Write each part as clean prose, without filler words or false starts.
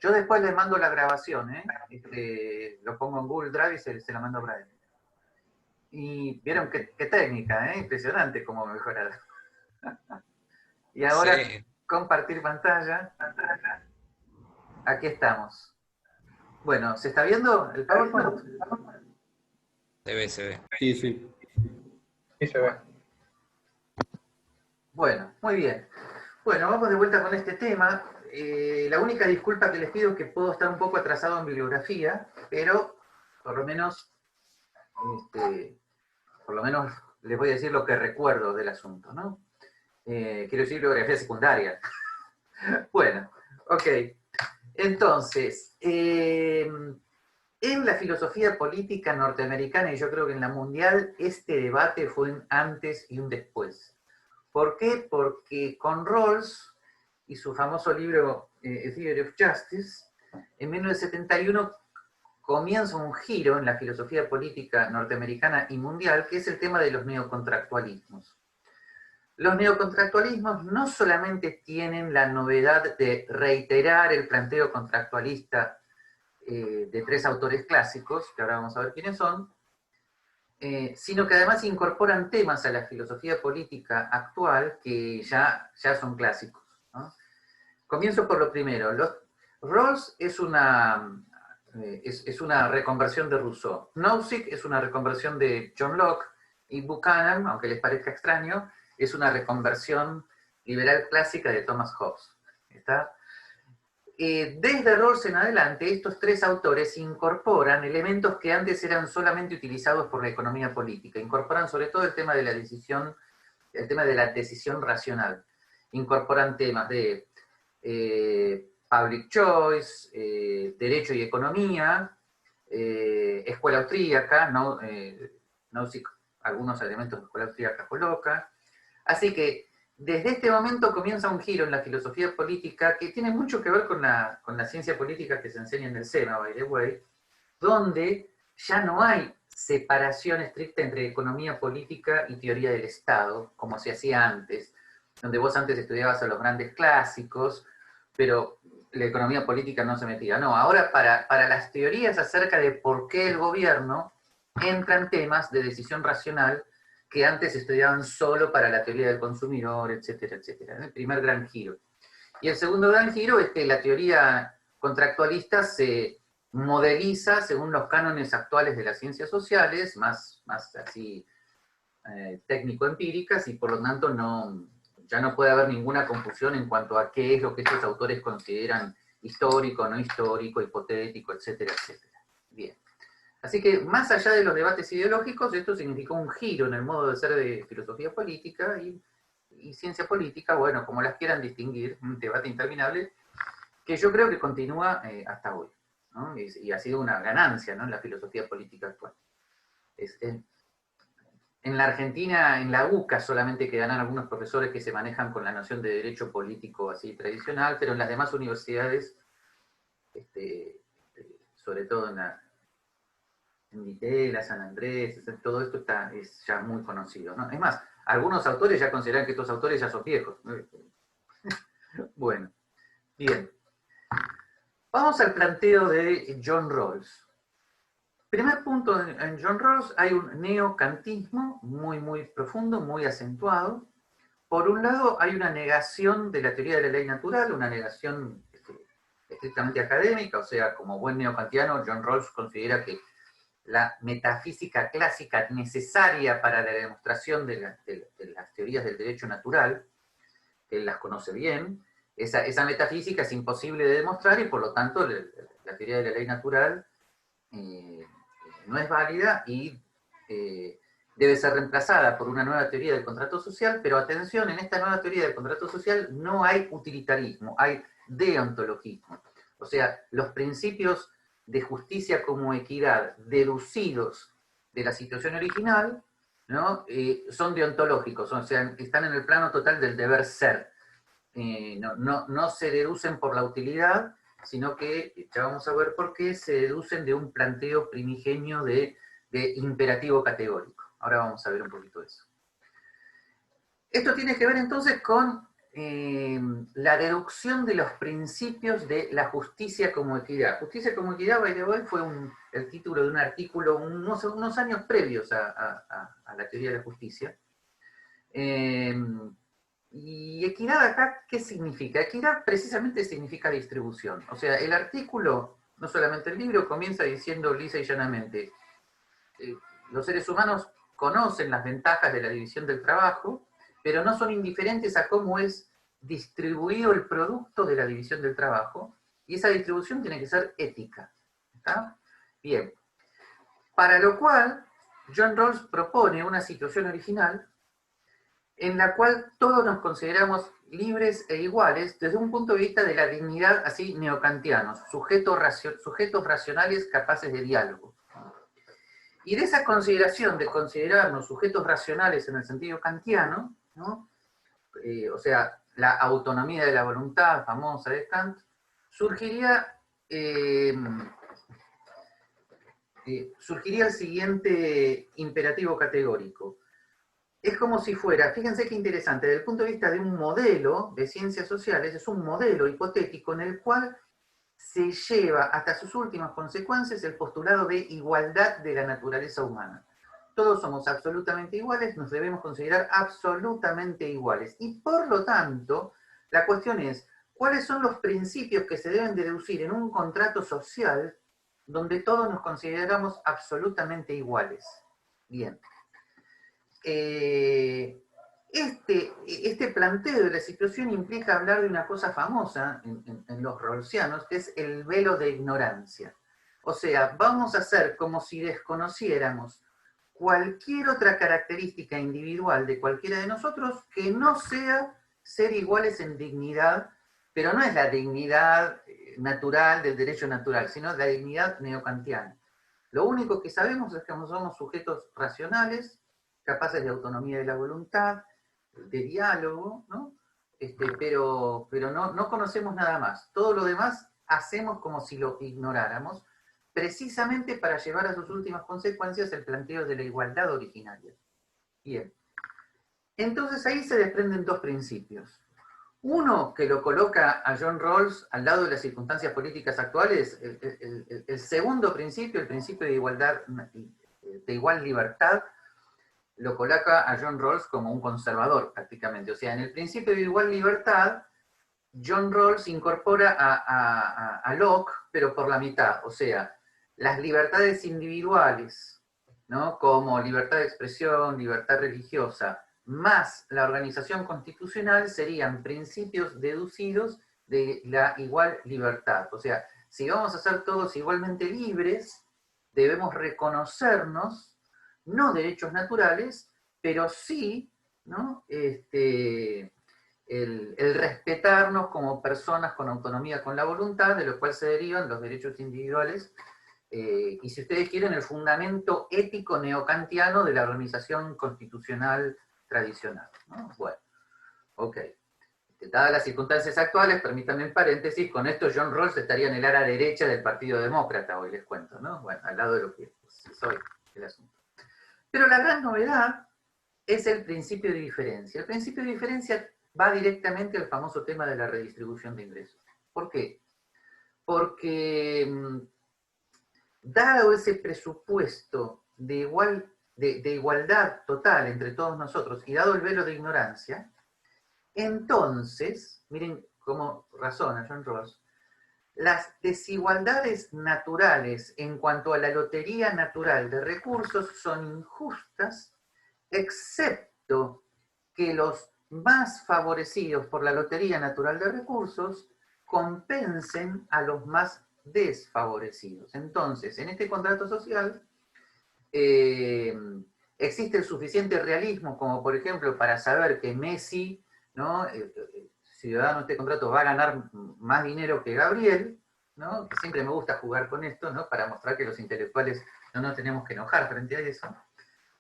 Yo después les mando la grabación, ¿eh? Lo pongo en Google Drive y se la mando a Brian. Y vieron qué técnica, ¿eh? Impresionante cómo mejorar. Y ahora, Sí, compartir pantalla. Aquí estamos. Bueno, ¿se está viendo el PowerPoint? se ve, se ve. Sí, sí. Sí se ve. Bueno, bueno, muy bien. Bueno, vamos de vuelta con este tema. La única disculpa que les pido es que puedo estar un poco atrasado en bibliografía, pero por lo menos, este, por lo menos les voy a decir lo que recuerdo del asunto, ¿no? Quiero decir bibliografía secundaria. Bueno, ok. Entonces, en la filosofía política norteamericana, y yo creo que en la mundial, este debate fue un antes y un después. ¿Por qué? Porque con Rawls y su famoso libro A Theory of Justice, en 1971 comienza un giro en la filosofía política norteamericana y mundial, que es el tema de los neocontractualismos. Los neocontractualismos no solamente tienen la novedad de reiterar el planteo contractualista de tres autores clásicos, que ahora vamos a ver quiénes son, sino que además incorporan temas a la filosofía política actual que ya son clásicos, ¿no? Comienzo por lo primero. Rawls es una reconversión de Rousseau. Nozick es una reconversión de John Locke, y Buchanan, aunque les parezca extraño, es una reconversión liberal clásica de Thomas Hobbes. ¿Está? Desde Rawls en adelante, estos tres autores incorporan elementos que antes eran solamente utilizados por la economía política. Incorporan sobre todo el tema de la decisión racional. Incorporan temas de public choice, derecho y economía, escuela austríaca, Nozick algunos elementos de escuela austríaca coloca. Así que desde este momento comienza un giro en la filosofía política que tiene mucho que ver con la ciencia política que se enseña en el SEMA, by the way, donde ya no hay separación estricta entre economía política y teoría del Estado, como se hacía antes, donde vos antes estudiabas a los grandes clásicos, pero la economía política no se metía. No, ahora para las teorías acerca de por qué el gobierno entran temas de decisión racional que antes estudiaban solo para la teoría del consumidor, etcétera, etcétera. El primer gran giro. Y el segundo gran giro es que la teoría contractualista se modeliza según los cánones actuales de las ciencias sociales, más así técnico-empíricas, y por lo tanto ya no puede haber ninguna confusión en cuanto a qué es lo que estos autores consideran histórico, no histórico, hipotético, etcétera, etcétera. Bien. Así que, más allá de los debates ideológicos, esto significó un giro en el modo de ser de filosofía política y ciencia política, bueno, como las quieran distinguir, un debate interminable, que yo creo que continúa hasta hoy, ¿no? Y ha sido una ganancia, ¿no?, en la filosofía política actual. En la Argentina, en la UCA solamente quedan algunos profesores que se manejan con la noción de derecho político así tradicional, pero en las demás universidades, sobre todo en Vitela, San Andrés, todo esto es ya muy conocido, ¿no? Es más, algunos autores ya consideran que estos autores ya son viejos, ¿no? Bueno, bien. Vamos al planteo de John Rawls. Primer punto, en John Rawls hay un neocantismo muy profundo, muy acentuado. Por un lado, hay una negación de la teoría de la ley natural, una negación estrictamente académica, o sea, como buen neocantiano, John Rawls considera que la metafísica clásica necesaria para la demostración de las teorías del derecho natural, él las conoce bien, esa metafísica es imposible de demostrar y por lo tanto la teoría de la ley natural no es válida y debe ser reemplazada por una nueva teoría del contrato social, pero atención, en esta nueva teoría del contrato social no hay utilitarismo, hay deontologismo. O sea, los principios de justicia como equidad deducidos de la situación original, ¿no?, son deontológicos, o sea, están en el plano total del deber ser. No se deducen por la utilidad, sino que, ya vamos a ver por qué, se deducen de un planteo primigenio de imperativo categórico. Ahora vamos a ver un poquito de eso. Esto tiene que ver entonces con la deducción de los principios de la justicia como equidad. Justicia como equidad, by the way, fue el título de un artículo unos años previos a la teoría de la justicia. Y equidad acá, ¿qué significa? Equidad precisamente significa distribución. O sea, el artículo, no solamente el libro, comienza diciendo lisa y llanamente, los seres humanos conocen las ventajas de la división del trabajo, pero no son indiferentes a cómo es distribuido el producto de la división del trabajo, y esa distribución tiene que ser ética. ¿Está? Bien. Para lo cual, John Rawls propone una situación original en la cual todos nos consideramos libres e iguales desde un punto de vista de la dignidad así neocantianos, sujetos racionales capaces de diálogo. Y de esa consideración de considerarnos sujetos racionales en el sentido kantiano, ¿no? O sea, la autonomía de la voluntad famosa de Kant, surgiría el siguiente imperativo categórico. Es como si fuera, fíjense qué interesante, desde el punto de vista de un modelo de ciencias sociales, es un modelo hipotético en el cual se lleva hasta sus últimas consecuencias el postulado de igualdad de la naturaleza humana. Todos somos absolutamente iguales, nos debemos considerar absolutamente iguales. Y por lo tanto, la cuestión es, ¿cuáles son los principios que se deben deducir en un contrato social donde todos nos consideramos absolutamente iguales? Bien. Este planteo de la situación implica hablar de una cosa famosa en los rawlsianos, que es el velo de ignorancia. O sea, vamos a hacer como si desconociéramos cualquier otra característica individual de cualquiera de nosotros que no sea ser iguales en dignidad, pero no es la dignidad natural del derecho natural, sino la dignidad neocantiana. Lo único que sabemos es que somos sujetos racionales, capaces de autonomía de la voluntad, de diálogo, ¿no? Pero no conocemos nada más. Todo lo demás hacemos como si lo ignoráramos, precisamente para llevar a sus últimas consecuencias el planteo de la igualdad originaria. Bien. Entonces ahí se desprenden dos principios. Uno que lo coloca a John Rawls al lado de las circunstancias políticas actuales, el segundo principio, el principio de igualdad, de igual libertad, lo coloca a John Rawls como un conservador prácticamente. O sea, en el principio de igual libertad, John Rawls incorpora a Locke, pero por la mitad. O sea, las libertades individuales, ¿no? Como libertad de expresión, libertad religiosa, más la organización constitucional serían principios deducidos de la igual libertad. O sea, si vamos a ser todos igualmente libres, debemos reconocernos, no derechos naturales, pero sí, ¿no? El respetarnos como personas con autonomía, con la voluntad, de lo cual se derivan los derechos individuales, y si ustedes quieren, el fundamento ético neocantiano de la organización constitucional tradicional, ¿no? Bueno, ok. Dadas las circunstancias actuales, permítanme en paréntesis, con esto John Rawls estaría en el ala derecha del Partido Demócrata, hoy les cuento, ¿no? Bueno, al lado de lo que soy el asunto. Pero la gran novedad es el principio de diferencia. El principio de diferencia va directamente al famoso tema de la redistribución de ingresos. ¿Por qué? Porque dado ese presupuesto de igualdad total entre todos nosotros y dado el velo de ignorancia, entonces, miren cómo razona John Rawls, las desigualdades naturales en cuanto a la lotería natural de recursos son injustas, excepto que los más favorecidos por la lotería natural de recursos compensen a los más desfavorecidos. Entonces, en este contrato social existe el suficiente realismo como, por ejemplo, para saber que Messi, ¿no? Ciudadano de este contrato, va a ganar más dinero que Gabriel, ¿no? Que siempre me gusta jugar con esto, ¿no? Para mostrar que los intelectuales no nos tenemos que enojar frente a eso.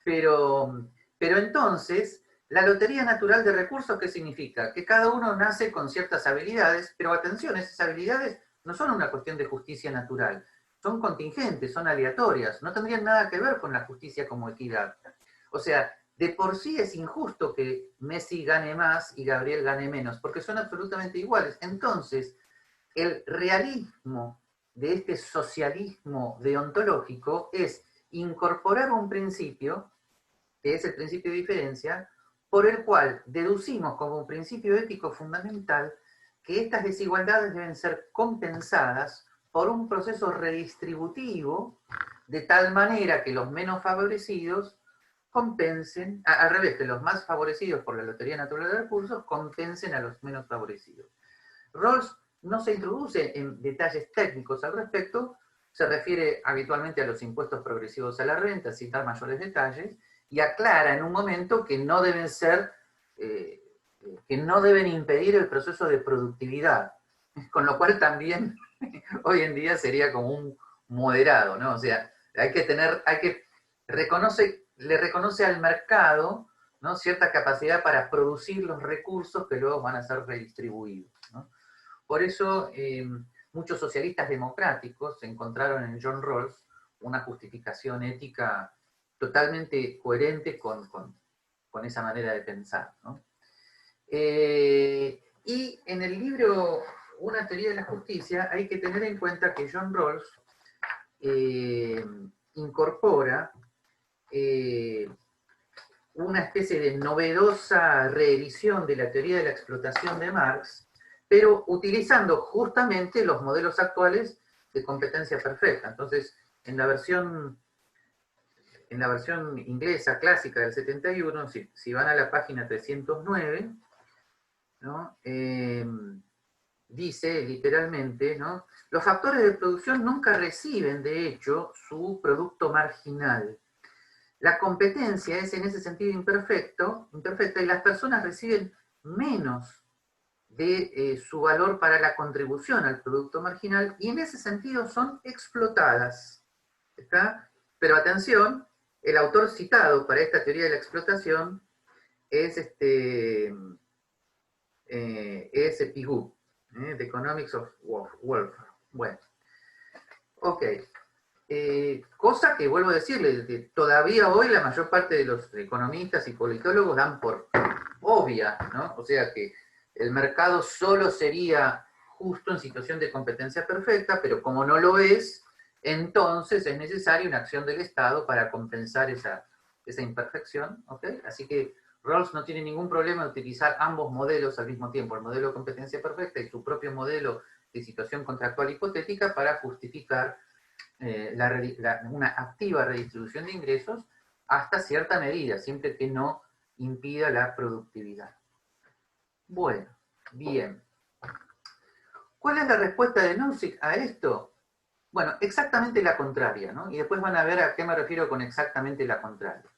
Pero entonces, la lotería natural de recursos, ¿qué significa? Que cada uno nace con ciertas habilidades, pero atención, esas habilidades no son una cuestión de justicia natural, son contingentes, son aleatorias, no tendrían nada que ver con la justicia como equidad. O sea, de por sí es injusto que Messi gane más y Gabriel gane menos, porque son absolutamente iguales. Entonces, el realismo de este socialismo deontológico es incorporar un principio, que es el principio de diferencia, por el cual deducimos como un principio ético fundamental que estas desigualdades deben ser compensadas por un proceso redistributivo de tal manera que los menos favorecidos compensen, al revés, que los más favorecidos por la lotería natural de recursos compensen a los menos favorecidos. Rawls no se introduce en detalles técnicos al respecto, se refiere habitualmente a los impuestos progresivos a la renta, sin dar mayores detalles, y aclara en un momento que no deben ser, que no deben impedir el proceso de productividad, con lo cual también hoy en día sería como un moderado, ¿no? O sea, le reconoce al mercado, ¿no?, cierta capacidad para producir los recursos que luego van a ser redistribuidos, ¿no? Por eso muchos socialistas democráticos encontraron en John Rawls una justificación ética totalmente coherente con esa manera de pensar, ¿no? Y en el libro Una teoría de la justicia hay que tener en cuenta que John Rawls incorpora una especie de novedosa reedición de la teoría de la explotación de Marx, pero utilizando justamente los modelos actuales de competencia perfecta. Entonces, en la versión inglesa clásica del 71, si van a la página 309, ¿no?, dice literalmente, ¿no?, los factores de producción nunca reciben, de hecho, su producto marginal. La competencia es en ese sentido imperfecta y las personas reciben menos de su valor para la contribución al producto marginal y en ese sentido son explotadas. ¿Está? Pero atención, el autor citado para esta teoría de la explotación es Pigou, The Economics of Welfare. Bueno, ok. Cosa que, vuelvo a decirle, todavía hoy la mayor parte de los economistas y politólogos dan por obvia, ¿no? O sea que el mercado solo sería justo en situación de competencia perfecta, pero como no lo es, entonces es necesaria una acción del Estado para compensar esa imperfección, ¿ok? Así que Rawls no tiene ningún problema en utilizar ambos modelos al mismo tiempo, el modelo de competencia perfecta y su propio modelo de situación contractual hipotética para justificar una activa redistribución de ingresos hasta cierta medida, siempre que no impida la productividad. Bueno, bien. ¿Cuál es la respuesta de Nozick a esto? Bueno, exactamente la contraria, ¿no? Y después van a ver a qué me refiero con exactamente la contraria.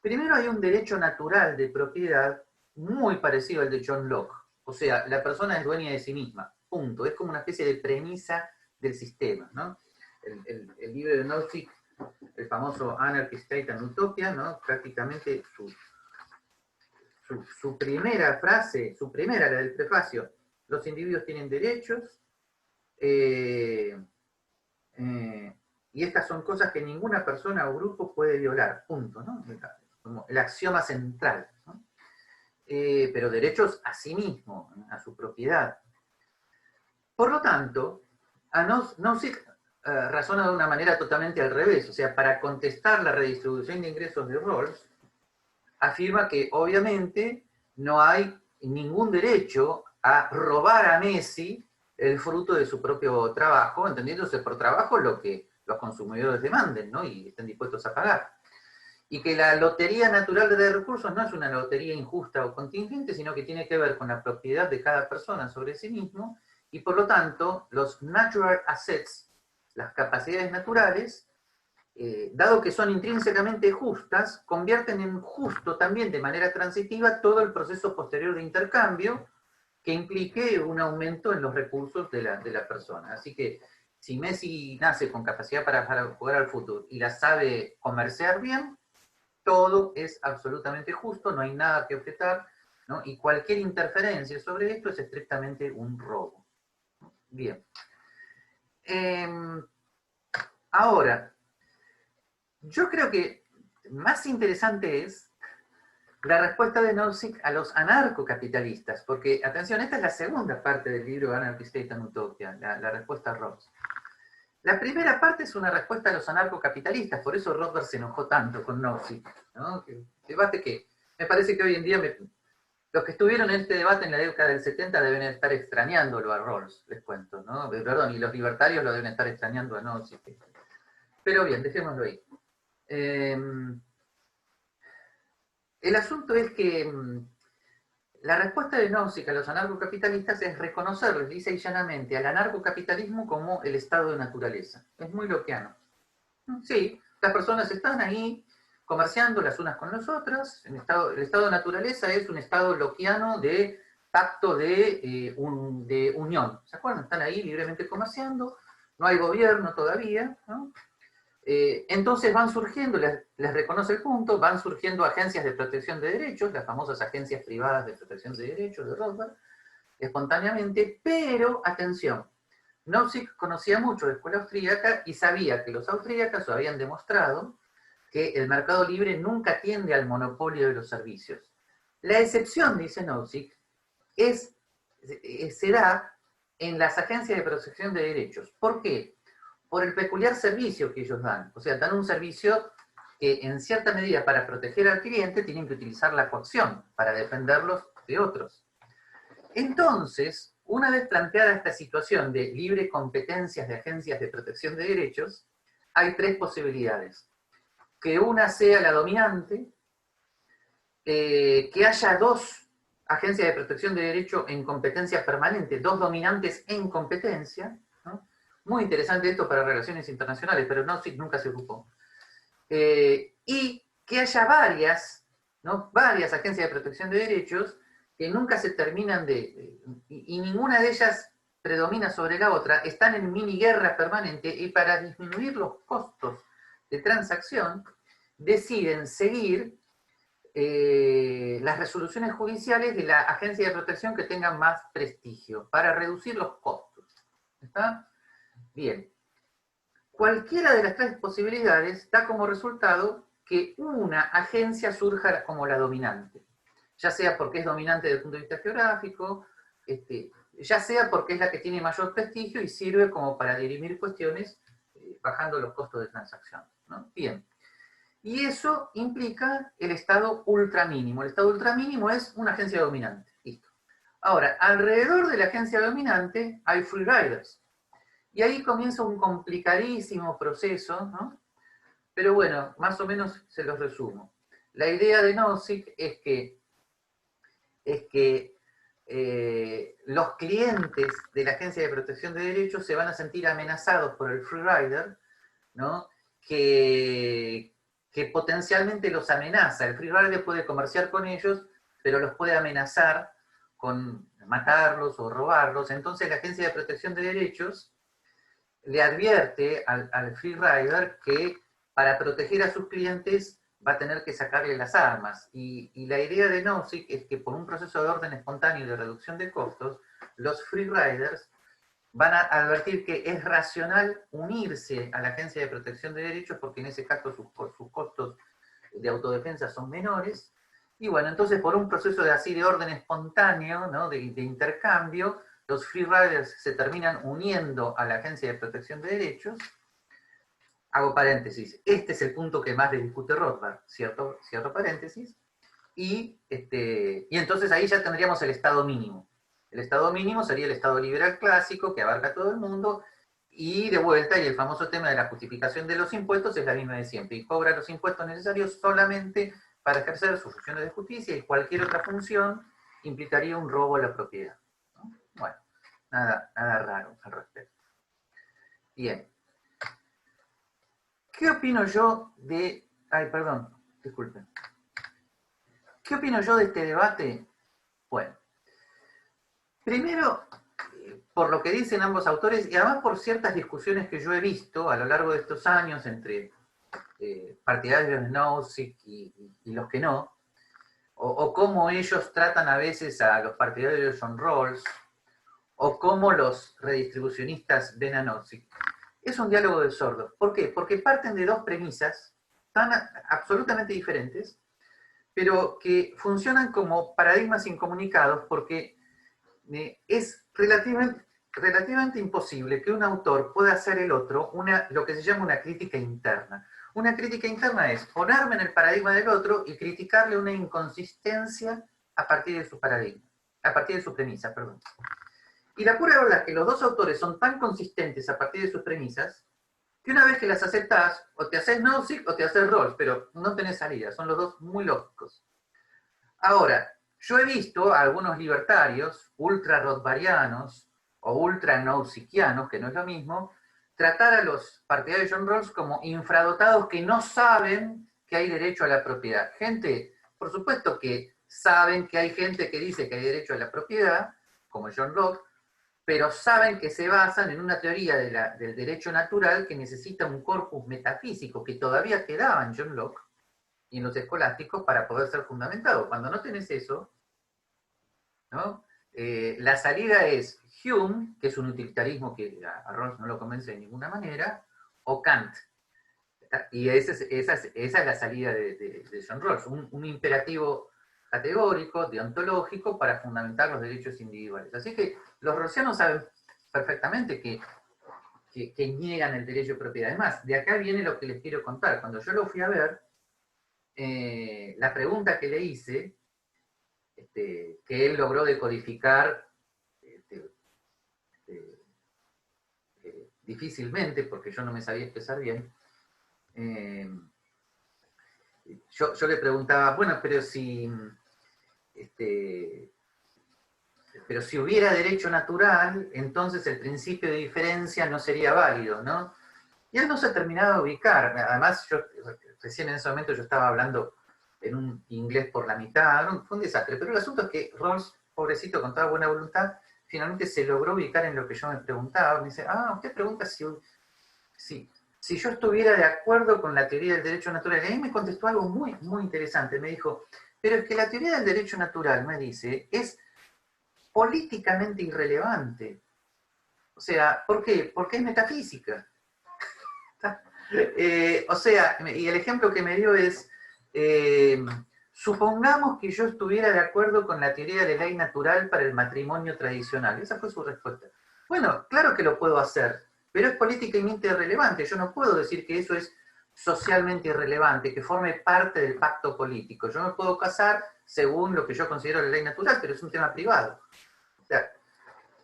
Primero hay un derecho natural de propiedad muy parecido al de John Locke. O sea, la persona es dueña de sí misma, punto. Es como una especie de premisa del sistema, ¿no? El libro de Nozick, el famoso Anarchy, State and Utopia, ¿no?, prácticamente su primera frase, la del prefacio, los individuos tienen derechos, y estas son cosas que ninguna persona o grupo puede violar, punto, ¿no? Como el axioma central, ¿no? Pero derechos a sí mismo, a su propiedad. Por lo tanto, Nozick razona de una manera totalmente al revés, o sea, para contestar la redistribución de ingresos de Rawls, afirma que obviamente no hay ningún derecho a robar a Messi el fruto de su propio trabajo, entendiéndose por trabajo lo que los consumidores demanden, ¿no?, y estén dispuestos a pagar. Y que la lotería natural de recursos no es una lotería injusta o contingente, sino que tiene que ver con la propiedad de cada persona sobre sí mismo, y por lo tanto, los natural assets, las capacidades naturales, dado que son intrínsecamente justas, convierten en justo también de manera transitiva todo el proceso posterior de intercambio que implique un aumento en los recursos de la persona. Así que si Messi nace con capacidad para jugar al fútbol y la sabe comerciar bien, todo es absolutamente justo, no hay nada que objetar, ¿no? Y cualquier interferencia sobre esto es estrictamente un robo. Bien. Ahora, yo creo que más interesante es la respuesta de Nozick a los anarcocapitalistas, porque, atención, esta es la segunda parte del libro Anarchy State and Utopia, la respuesta a Rawls. La primera parte es una respuesta a los anarcocapitalistas, por eso Rothbard se enojó tanto con Nozick, ¿no? Debate que me parece que hoy en día los que estuvieron en este debate en la década del 70 deben estar extrañándolo a Rawls, les cuento, ¿no? Perdón, y los libertarios lo deben estar extrañando a Nozick. Pero bien, dejémoslo ahí. El asunto es que la respuesta de Nozick a los anarcocapitalistas es reconocerles lisa y llanamente al anarcocapitalismo como el estado de naturaleza. Es muy lockeano. Sí, las personas están ahí comerciando las unas con las otras. El estado de naturaleza es un estado lockeano de pacto de unión. ¿Se acuerdan? Están ahí libremente comerciando, no hay gobierno todavía, ¿no? Entonces van surgiendo, les reconoce el punto, van surgiendo agencias de protección de derechos, las famosas agencias privadas de protección de derechos de Rothbard, espontáneamente, pero, atención, Nozick conocía mucho de escuela austríaca y sabía que los austríacos habían demostrado que el mercado libre nunca tiende al monopolio de los servicios. La excepción, dice Nozick, será en las agencias de protección de derechos. ¿Por qué? Por el peculiar servicio que ellos dan. O sea, dan un servicio que en cierta medida para proteger al cliente tienen que utilizar la coacción para defenderlos de otros. Entonces, una vez planteada esta situación de libre competencias de agencias de protección de derechos, hay tres posibilidades. Que una sea la dominante, que haya dos agencias de protección de derechos en competencia permanente, dos dominantes en competencia, ¿no? Muy interesante esto para relaciones internacionales, pero Nozick nunca se ocupó. Y que haya varias, ¿no? Varias agencias de protección de derechos que nunca se terminan y ninguna de ellas predomina sobre la otra, están en mini guerra permanente y para disminuir los costos de transacción deciden seguir las resoluciones judiciales de la agencia de protección que tengan más prestigio para reducir los costos. ¿Está? Bien, cualquiera de las tres posibilidades da como resultado que una agencia surja como la dominante, ya sea porque es dominante desde el punto de vista geográfico, ya sea porque es la que tiene mayor prestigio y sirve como para dirimir cuestiones bajando los costos de transacción, ¿no? Bien, y eso implica el estado ultramínimo. El estado ultramínimo es una agencia dominante, listo. Ahora, alrededor de la agencia dominante hay free riders. Y ahí comienza un complicadísimo proceso, ¿no? Pero bueno, más o menos se los resumo. La idea de Nozick es que los clientes de la Agencia de Protección de Derechos se van a sentir amenazados por el free rider, ¿no? Que potencialmente los amenaza. El free rider puede comerciar con ellos, pero los puede amenazar con matarlos o robarlos. Entonces la Agencia de Protección de Derechos le advierte al free rider que para proteger a sus clientes va a tener que sacarle las armas. Y la idea de Nozick es que por un proceso de orden espontáneo y de reducción de costos, los free riders van a advertir que es racional unirse a la Agencia de Protección de Derechos porque en ese caso sus costos de autodefensa son menores. Y bueno, entonces por un proceso de orden espontáneo, ¿no? de intercambio, los free riders se terminan uniendo a la Agencia de Protección de Derechos. Hago paréntesis, este es el punto que más le discute Rothbard, cierto paréntesis, y entonces ahí ya tendríamos el estado mínimo. El estado mínimo sería el estado liberal clásico, que abarca a todo el mundo, y de vuelta, y el famoso tema de la justificación de los impuestos es la misma de siempre, y cobra los impuestos necesarios solamente para ejercer sus funciones de justicia, y cualquier otra función implicaría un robo a la propiedad. ¿No? Bueno, nada raro al respecto. Bien. ¿Qué opino yo de... Ay, perdón, disculpen. ¿Qué opino yo de este debate? Bueno, primero, por lo que dicen ambos autores, y además por ciertas discusiones que yo he visto a lo largo de estos años entre partidarios de Nozick y los que no, o cómo ellos tratan a veces a los partidarios de John Rawls, o cómo los redistribucionistas ven a Nozick. Es un diálogo de sordos. ¿Por qué? Porque parten de dos premisas tan absolutamente diferentes, pero que funcionan como paradigmas incomunicados porque es relativamente imposible que un autor pueda hacer el otro lo que se llama una crítica interna. Una crítica interna es ponerme en el paradigma del otro y criticarle una inconsistencia a partir de su paradigma, a partir de su premisa, perdón. Y la pura verdad es que los dos autores son tan consistentes a partir de sus premisas que una vez que las aceptás, o te haces Nozick o te haces Rawls, pero no tenés salida, son los dos muy lógicos. Ahora, yo he visto a algunos libertarios, ultra rothbarianos o ultra nozickianos, que no es lo mismo, tratar a los partidarios de John Rawls como infradotados que no saben que hay derecho a la propiedad. Gente, por supuesto que saben que hay gente que dice que hay derecho a la propiedad, como John Locke, pero saben que se basan en una teoría del derecho natural que necesita un corpus metafísico que todavía quedaba en John Locke y en los escolásticos para poder ser fundamentado. Cuando no tenés eso, ¿no? La salida es Hume, que es un utilitarismo que a Rawls no lo convence de ninguna manera, o Kant. Y esa es la salida de John Rawls, un imperativo categórico, deontológico, para fundamentar los derechos individuales. Así que los rawlsianos saben perfectamente que niegan el derecho de propiedad. Además, de acá viene lo que les quiero contar. Cuando yo lo fui a ver, la pregunta que le hice, que él logró decodificar difícilmente, porque yo no me sabía expresar bien, yo le preguntaba, bueno, pero si hubiera derecho natural, entonces el principio de diferencia no sería válido, ¿no? Y él no se terminaba de ubicar. Además, recién en ese momento yo estaba hablando en un inglés por la mitad, fue un desastre. Pero el asunto es que Rawls, pobrecito, con toda buena voluntad, finalmente se logró ubicar en lo que yo me preguntaba. Me dice, usted pregunta si yo estuviera de acuerdo con la teoría del derecho natural. Y ahí me contestó algo muy, muy interesante. Me dijo, pero es que la teoría del derecho natural, me dice, es políticamente irrelevante. O sea, ¿por qué? Porque es metafísica. O sea, y el ejemplo que me dio es, supongamos que yo estuviera de acuerdo con la teoría de ley natural para el matrimonio tradicional. Esa fue su respuesta. Bueno, claro que lo puedo hacer, pero es políticamente irrelevante. Yo no puedo decir que eso es socialmente irrelevante, que forme parte del pacto político. Yo me puedo casar según lo que yo considero la ley natural, pero es un tema privado.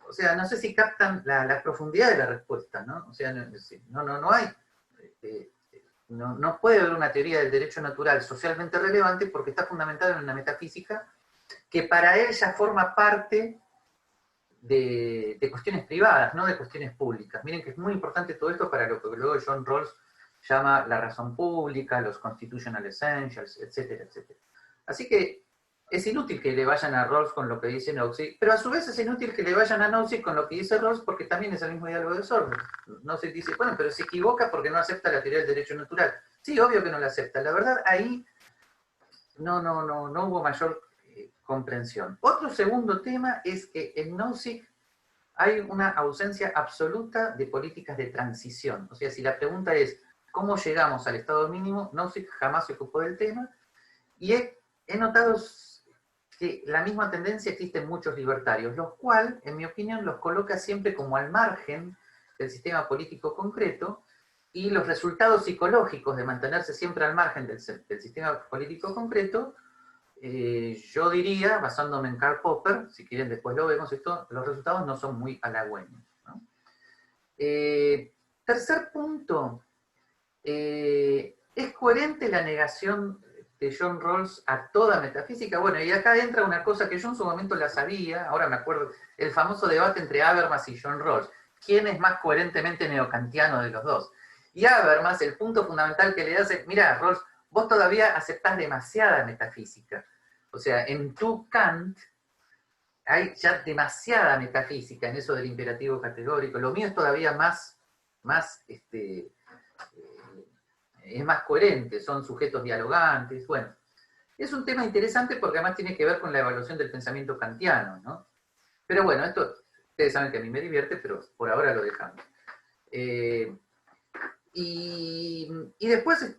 O sea, no sé si captan la profundidad de la respuesta, ¿no? O sea, no hay. No puede haber una teoría del derecho natural socialmente relevante porque está fundamentada en una metafísica que para él ya forma parte de cuestiones privadas, no de cuestiones públicas. Miren que es muy importante todo esto para lo que luego John Rawls llama la razón pública, los constitutional essentials, etcétera, etcétera. Así que es inútil que le vayan a Rawls con lo que dice Nozick, pero a su vez es inútil que le vayan a Nozick con lo que dice Rawls porque también es el mismo diálogo de sordos. Nozick dice, bueno, pero se equivoca porque no acepta la teoría del derecho natural. Sí, obvio que no la acepta. La verdad, ahí no hubo mayor comprensión. Otro segundo tema es que en Nozick hay una ausencia absoluta de políticas de transición. O sea, si la pregunta es, ¿cómo llegamos al estado mínimo? Nozick jamás se ocupó del tema. Y he notado que la misma tendencia existe en muchos libertarios, los cuales, en mi opinión, los coloca siempre como al margen del sistema político concreto, y los resultados psicológicos de mantenerse siempre al margen del sistema político concreto, yo diría, basándome en Karl Popper, si quieren después lo vemos, los resultados no son muy halagüeños, ¿no? Tercer punto, ¿es coherente la negación de John Rawls a toda metafísica? Bueno, y acá entra una cosa que yo en su momento la sabía, ahora me acuerdo, el famoso debate entre Habermas y John Rawls. ¿Quién es más coherentemente neokantiano de los dos? Y Habermas, el punto fundamental que le hace, mira, Rawls, vos todavía aceptás demasiada metafísica. O sea, en tu Kant hay ya demasiada metafísica en eso del imperativo categórico. Lo mío es todavía más es más coherente, son sujetos dialogantes, bueno. Es un tema interesante porque además tiene que ver con la evaluación del pensamiento kantiano, ¿no? Pero bueno, esto, ustedes saben que a mí me divierte, pero por ahora lo dejamos. Y después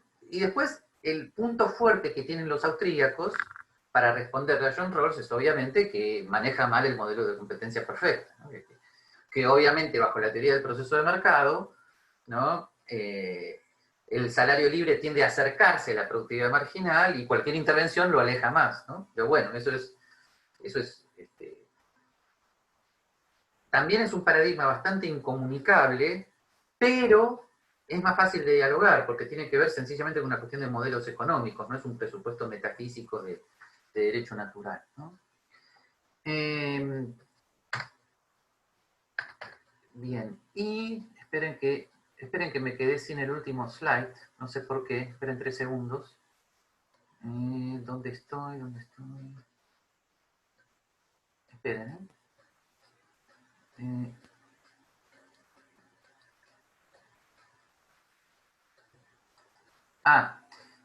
el punto fuerte que tienen los austríacos para responderle a John Rawls es obviamente que maneja mal el modelo de competencia perfecta, ¿no? Que obviamente bajo la teoría del proceso de mercado, ¿no? El salario libre tiende a acercarse a la productividad marginal y cualquier intervención lo aleja más, ¿no? Pero bueno, eso es también es un paradigma bastante incomunicable, pero es más fácil de dialogar, porque tiene que ver sencillamente con una cuestión de modelos económicos, no es un presupuesto metafísico de derecho natural, ¿no? Bien, y esperen que me quedé sin el último slide, no sé por qué, esperen 3 segundos. ¿Dónde estoy? ¿Dónde estoy? Esperen,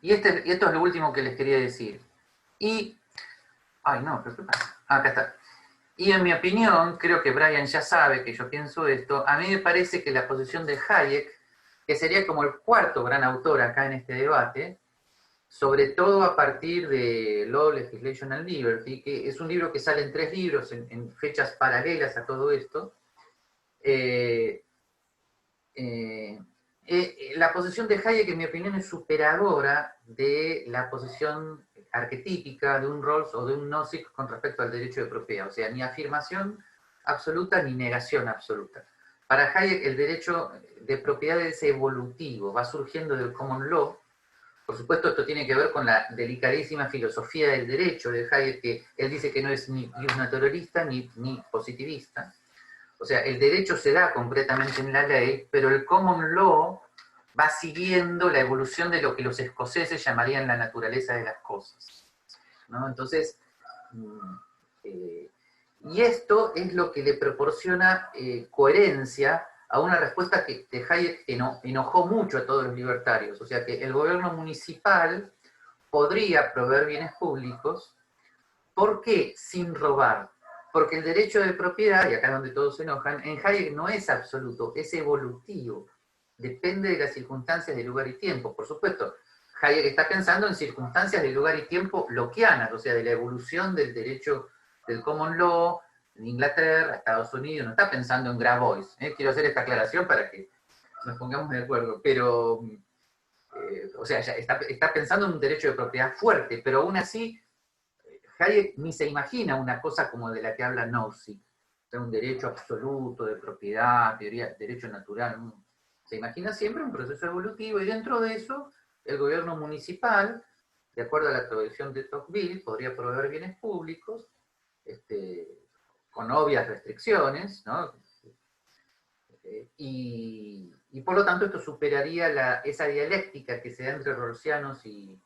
y esto es lo último que les quería decir. Ay, no, pero ¿qué pasa? Acá está. Y en mi opinión, creo que Brian ya sabe que yo pienso esto, a mí me parece que la posición de Hayek, que sería como el cuarto gran autor acá en este debate, sobre todo a partir de Law, Legislation and Liberty, que es un libro que sale en 3 libros, en fechas paralelas a todo esto, la posición de Hayek, en mi opinión, es superadora de la posición arquetípica de un Rawls o de un Nozick con respecto al derecho de propiedad. O sea, ni afirmación absoluta ni negación absoluta. Para Hayek, el derecho de propiedad es evolutivo, va surgiendo del common law. Por supuesto, esto tiene que ver con la delicadísima filosofía del derecho de Hayek, que él dice que no es ni naturalista ni positivista. O sea, el derecho se da concretamente en la ley, pero el common law va siguiendo la evolución de lo que los escoceses llamarían la naturaleza de las cosas, ¿no? Entonces, y esto es lo que le proporciona coherencia a una respuesta que Hayek enojó mucho a todos los libertarios. O sea, que el gobierno municipal podría proveer bienes públicos. ¿Por qué? Sin robar. Porque el derecho de propiedad, y acá es donde todos se enojan, en Hayek no es absoluto, es evolutivo. Depende de las circunstancias de lugar y tiempo. Por supuesto, Hayek está pensando en circunstancias de lugar y tiempo lockeanas, o sea, de la evolución del derecho del common law en Inglaterra, Estados Unidos, no está pensando en Grabois. Quiero hacer esta aclaración para que nos pongamos de acuerdo, pero, o sea, ya está pensando en un derecho de propiedad fuerte, pero aún así Hayek ni se imagina una cosa como de la que habla Nozick, o sea, un derecho absoluto de propiedad, teoría, derecho natural. Se imagina siempre un proceso evolutivo y dentro de eso el gobierno municipal, de acuerdo a la tradición de Tocqueville, podría proveer bienes públicos con obvias restricciones, ¿no? Y por lo tanto esto superaría esa dialéctica que se da entre rawlsianos y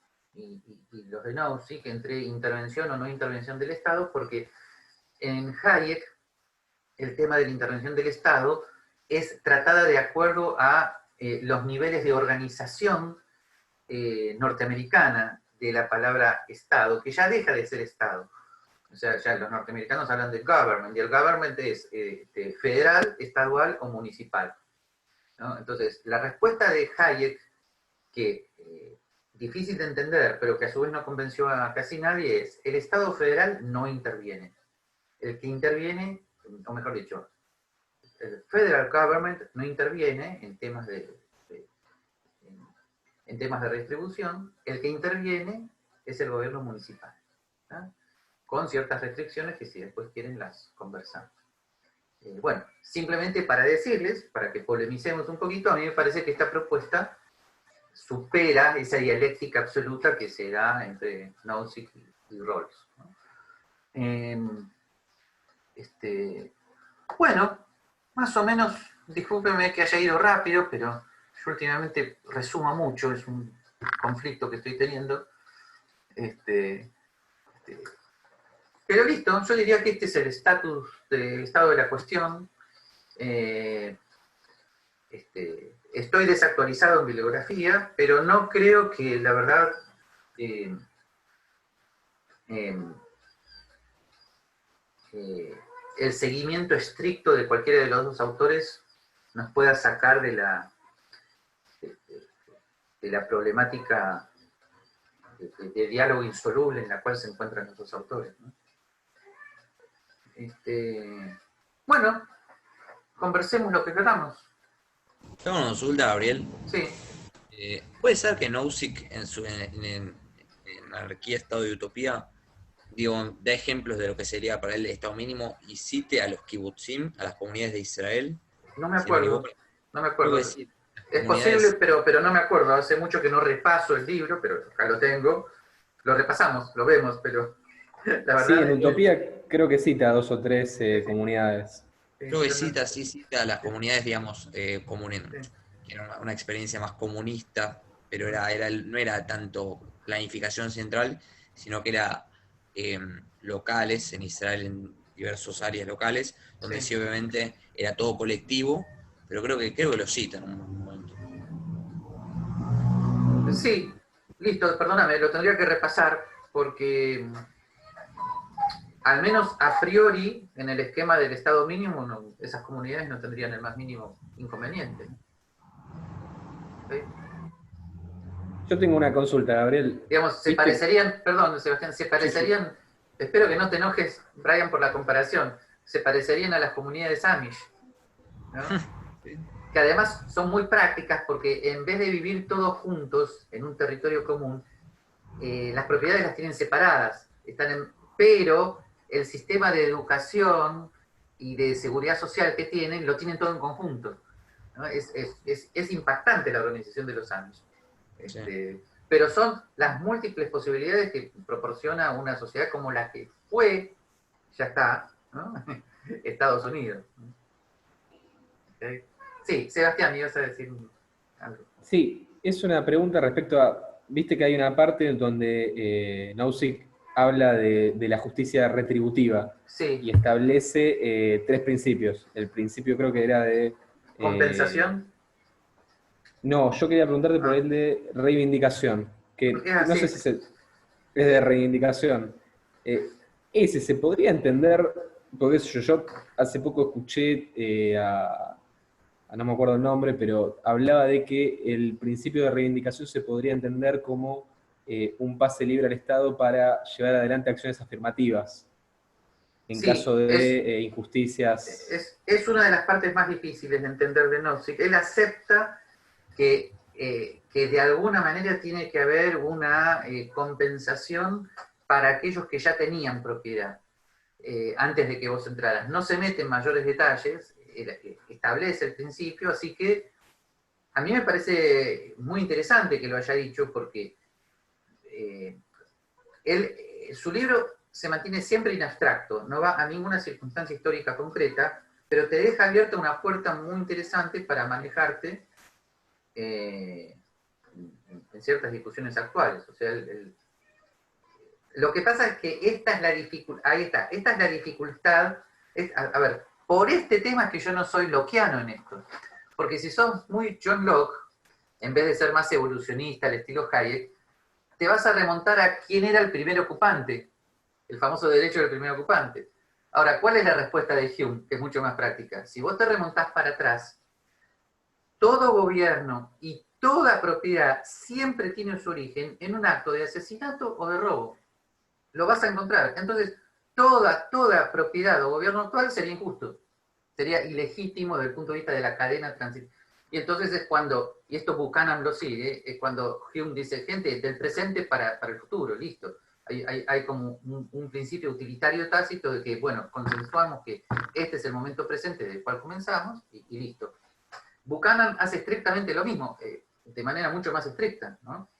los de Nozick, entre intervención o no intervención del Estado, porque en Hayek el tema de la intervención del Estado es tratada de acuerdo a los niveles de organización norteamericana de la palabra Estado, que ya deja de ser Estado. O sea, ya los norteamericanos hablan de government, y el government es federal, estadual o municipal, ¿no? Entonces, la respuesta de Hayek, que difícil de entender, pero que a su vez no convenció a casi nadie, es: el Estado federal no interviene. El que interviene, o mejor dicho, el federal government no interviene en temas en temas de redistribución. El que interviene es el gobierno municipal, ¿no? Con ciertas restricciones que si después quieren las conversamos. Bueno, simplemente para decirles, para que polemicemos un poquito, a mí me parece que esta propuesta supera esa dialéctica absoluta que se da entre Nozick y Rawls, ¿no? Bueno, más o menos, discúlpenme que haya ido rápido, pero yo últimamente resumo mucho, es un conflicto que estoy teniendo. Pero listo, yo diría que este es el estado de la cuestión. Estoy desactualizado en bibliografía, pero no creo que la verdad el seguimiento estricto de cualquiera de los dos autores nos pueda sacar de la problemática de diálogo insoluble en la cual se encuentran nuestros autores, ¿no? Bueno, conversemos lo que queramos. Tengo una consulta, Gabriel. Sí, ¿Puede ser que Nozick en Anarquía, Estado y Utopía, digo, da ejemplos de lo que sería para él el Estado mínimo y cite a los kibbutzim, a las comunidades de Israel? no me Si no me equivoco, acuerdo, no me creo que acuerdo. sí, las Es posible, comunidades. pero no me acuerdo. Hace mucho que no repaso el libro, pero acá lo tengo. Lo repasamos, lo vemos, pero la Sí, verdad en es que Utopía creo que cita 2 o 3 comunidades. Creo que yo no- cita a las sí, comunidades, digamos, sí, que era una experiencia más comunista, pero no era tanto planificación central, sino que era eh, locales en Israel, en diversas áreas locales, donde sí. sí obviamente era todo colectivo, pero creo que lo cita en un momento. Sí, listo, perdóname, lo tendría que repasar porque al menos a priori en el esquema del Estado mínimo esas comunidades no tendrían el más mínimo inconveniente. ¿Sí? Yo tengo una consulta, Gabriel. Digamos, se ¿Viste? parecerían, perdón, Sebastián, se Sí, sí. parecerían, espero que no te enojes, Brian, por la comparación, se parecerían a las comunidades Amish, ¿no? Sí. Que además son muy prácticas porque en vez de vivir todos juntos en un territorio común, las propiedades las tienen separadas, pero el sistema de educación y de seguridad social que tienen, lo tienen todo en conjunto, ¿no? Es impactante la organización de los Amish. Sí. Pero son las múltiples posibilidades que proporciona una sociedad como la que fue, ya está, ¿no? Estados Unidos. ¿Okay? Sí, Sebastián, ibas a decir algo. Sí, es una pregunta respecto a, viste que hay una parte en donde Nozick habla de la justicia retributiva Sí, y establece 3 principios. El principio creo que era de... eh, compensación, no, yo quería preguntarte por ah, el de reivindicación, porque es que no sé así. si es de reivindicación. Ese se podría entender, porque yo hace poco escuché no me acuerdo el nombre, pero hablaba de que el principio de reivindicación se podría entender como un pase libre al Estado para llevar adelante acciones afirmativas en Sí, caso de injusticias. es una de las partes más difíciles de entender de Nozick. Él acepta que de alguna manera tiene que haber una compensación para aquellos que ya tenían propiedad antes de que vos entraras. No se mete en mayores detalles, establece el principio, así que a mí me parece muy interesante que lo haya dicho porque eh, su libro se mantiene siempre en abstracto, no va a ninguna circunstancia histórica concreta, pero te deja abierta una puerta muy interesante para manejarte eh, en ciertas discusiones actuales. O sea, lo que pasa es que esta es la dificultad, ahí está, esta es la dificultad, a ver, por este tema es que yo no soy lockeano en esto, porque si sos muy John Locke, en vez de ser más evolucionista al estilo Hayek, te vas a remontar a quién era el primer ocupante, el famoso derecho del primer ocupante. Ahora, ¿cuál es la respuesta de Hume? Que es mucho más práctica. Si vos te remontás para atrás, todo gobierno y toda propiedad siempre tiene su origen en un acto de asesinato o de robo. Lo vas a encontrar. Entonces, toda propiedad o gobierno actual sería injusto. Sería ilegítimo desde el punto de vista de la cadena transitiva. Y entonces es cuando, y esto Buchanan lo sigue, es cuando Hume dice, gente, del presente para el futuro, listo. Hay como un principio utilitario tácito de que, bueno, consensuamos que este es el momento presente del cual comenzamos y listo. Buchanan hace estrictamente lo mismo, de manera mucho más estricta, ¿no?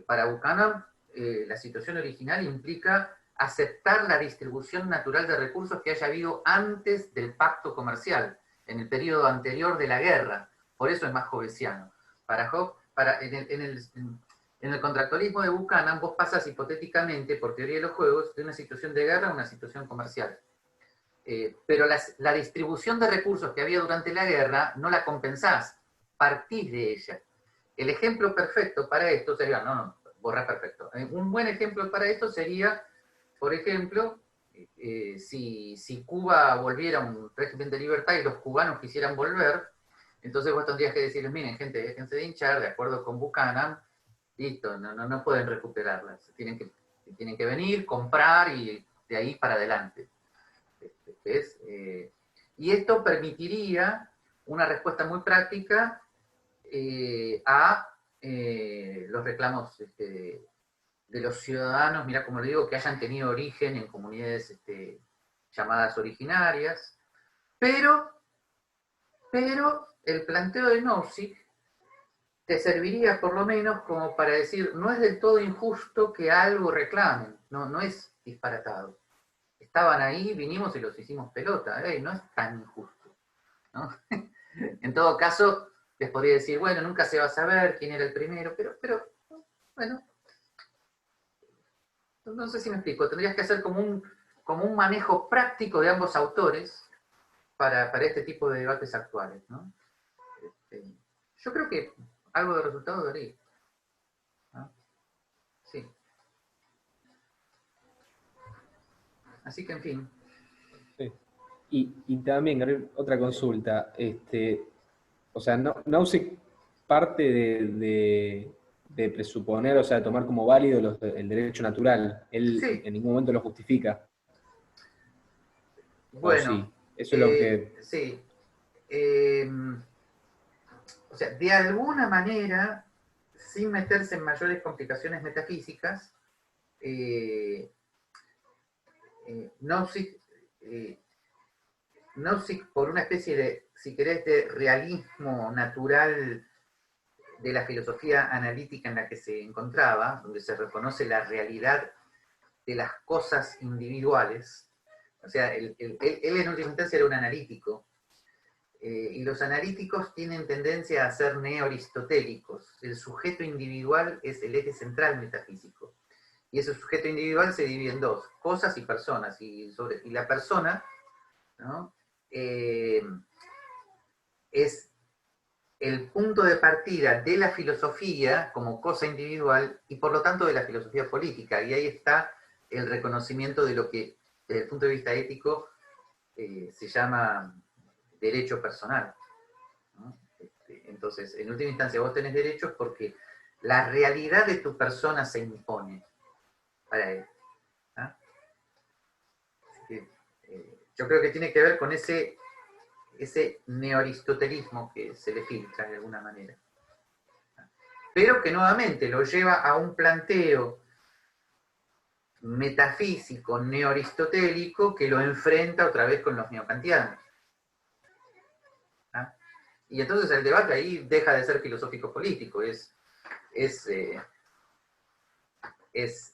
Para Buchanan, la situación original implica aceptar la distribución natural de recursos que haya habido antes del pacto comercial, en el periodo anterior de la guerra. Por eso es más hobbesiano. Para Hobbes, en el contractualismo de Buchanan, vos pasas hipotéticamente, por teoría de los juegos, de una situación de guerra a una situación comercial. Pero la distribución de recursos que había durante la guerra no la compensás, partís de ella. El ejemplo perfecto para esto sería, no, borrar perfecto. Un buen ejemplo para esto sería, por ejemplo, si Cuba volviera a un régimen de libertad y los cubanos quisieran volver, entonces vos tendrías que decirles, miren, gente, déjense de hinchar, de acuerdo con Buchanan, listo, no pueden recuperarlas. Tienen que venir, comprar y de ahí para adelante. ¿Ves? Y esto permitiría una respuesta muy práctica a los reclamos de los ciudadanos, mira como le digo, que hayan tenido origen en comunidades llamadas originarias, pero el planteo de Nozick te serviría por lo menos como para decir, no es del todo injusto que algo reclamen, no es disparatado. Estaban ahí, vinimos y los hicimos pelota, no es tan injusto, ¿no? En todo caso, les podría decir, bueno, nunca se va a saber quién era el primero, pero bueno, no sé si me explico, tendrías que hacer como un manejo práctico de ambos autores para este tipo de debates actuales, ¿no? Yo creo que algo de resultado daría, ¿no? Sí. Así que, en fin. Sí. Y también, Gabriel, otra consulta. O sea, Nozick parte de presuponer, o sea, de tomar como válido el derecho natural. Él Sí, en ningún momento lo justifica. O bueno, sí. Eso es lo que... sí. Eh, o sea, de alguna manera, sin meterse en mayores complicaciones metafísicas, Nozick, por una especie de, si querés, de realismo natural de la filosofía analítica en la que se encontraba, donde se reconoce la realidad de las cosas individuales, o sea, él en última instancia era un analítico, y los analíticos tienen tendencia a ser neo-aristotélicos. El sujeto individual es el eje central metafísico. Y ese sujeto individual se divide en dos, cosas y personas. Y la persona, ¿no? Es el punto de partida de la filosofía como cosa individual y por lo tanto de la filosofía política. Y ahí está el reconocimiento de lo que desde el punto de vista ético se llama derecho personal, ¿no? Entonces, en última instancia, vos tenés derechos porque la realidad de tu persona se impone para él, ¿no? Yo creo que tiene que ver con ese neoaristotelismo que se le filtra de alguna manera. Pero que nuevamente lo lleva a un planteo metafísico neoaristotélico que lo enfrenta otra vez con los neocantianos. ¿Ah? Y entonces el debate ahí deja de ser filosófico-político, es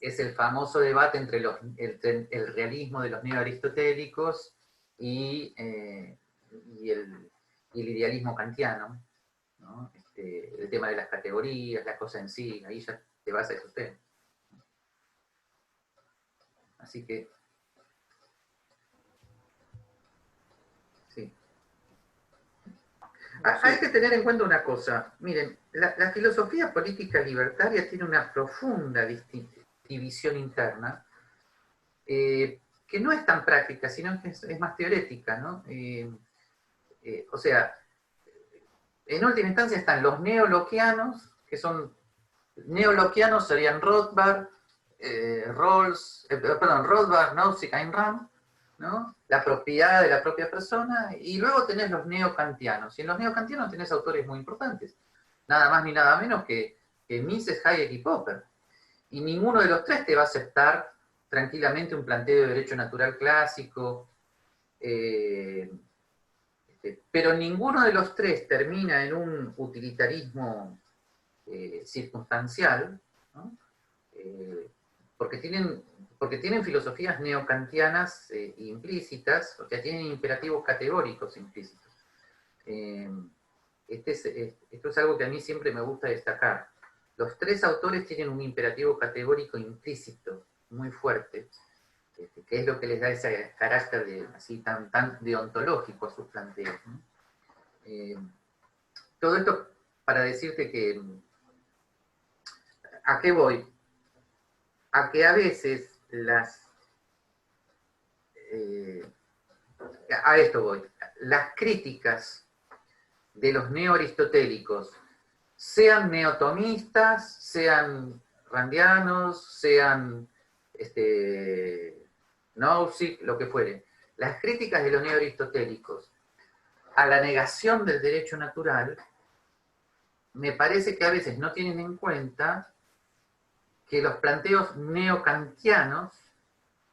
el famoso debate entre el realismo de los neoaristotélicos y el idealismo kantiano, ¿no? El tema de las categorías, la cosa en sí, ahí ya te vas a esos temas. Así que, sí. Hay que tener en cuenta una cosa. Miren, la filosofía política libertaria tiene una profunda división interna, que no es tan práctica, sino que es más teorética, ¿no? O sea, en última instancia están los neoloquianos, que son, neoloquianos serían Rothbard, Rothbard, Nozick, Ayn Rand, ¿no? La propiedad de la propia persona, y luego tenés los neocantianos, y en los neocantianos tenés autores muy importantes, nada más ni nada menos que Mises, Hayek y Popper, y ninguno de los tres te va a aceptar tranquilamente un planteo de derecho natural clásico, pero ninguno de los tres termina en un utilitarismo circunstancial, ¿no? Porque tienen filosofías neocantianas implícitas, o sea, tienen imperativos categóricos implícitos. Esto es algo que a mí siempre me gusta destacar. Los tres autores tienen un imperativo categórico implícito, muy fuerte, que es lo que les da ese carácter así tan deontológico a sus planteos, ¿no? Todo esto para decirte que, ¿a qué voy? A que a veces a esto voy, las críticas de los neoaristotélicos sean neotomistas, sean randianos, sean Nozick, lo que fuere. Las críticas de los neoaristotélicos a la negación del derecho natural, me parece que a veces no tienen en cuenta que los planteos neocantianos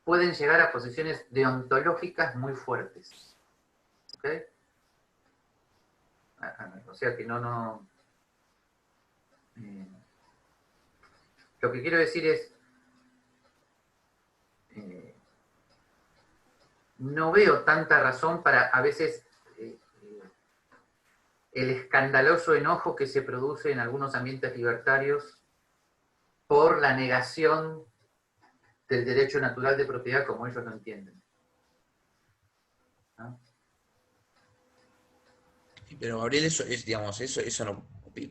pueden llegar a posiciones deontológicas muy fuertes. ¿Okay? O sea que lo que quiero decir es, no veo tanta razón para a veces el escandaloso enojo que se produce en algunos ambientes libertarios por la negación del derecho natural de propiedad como ellos lo entienden. ¿No? Pero Gabriel, eso es, digamos, eso no,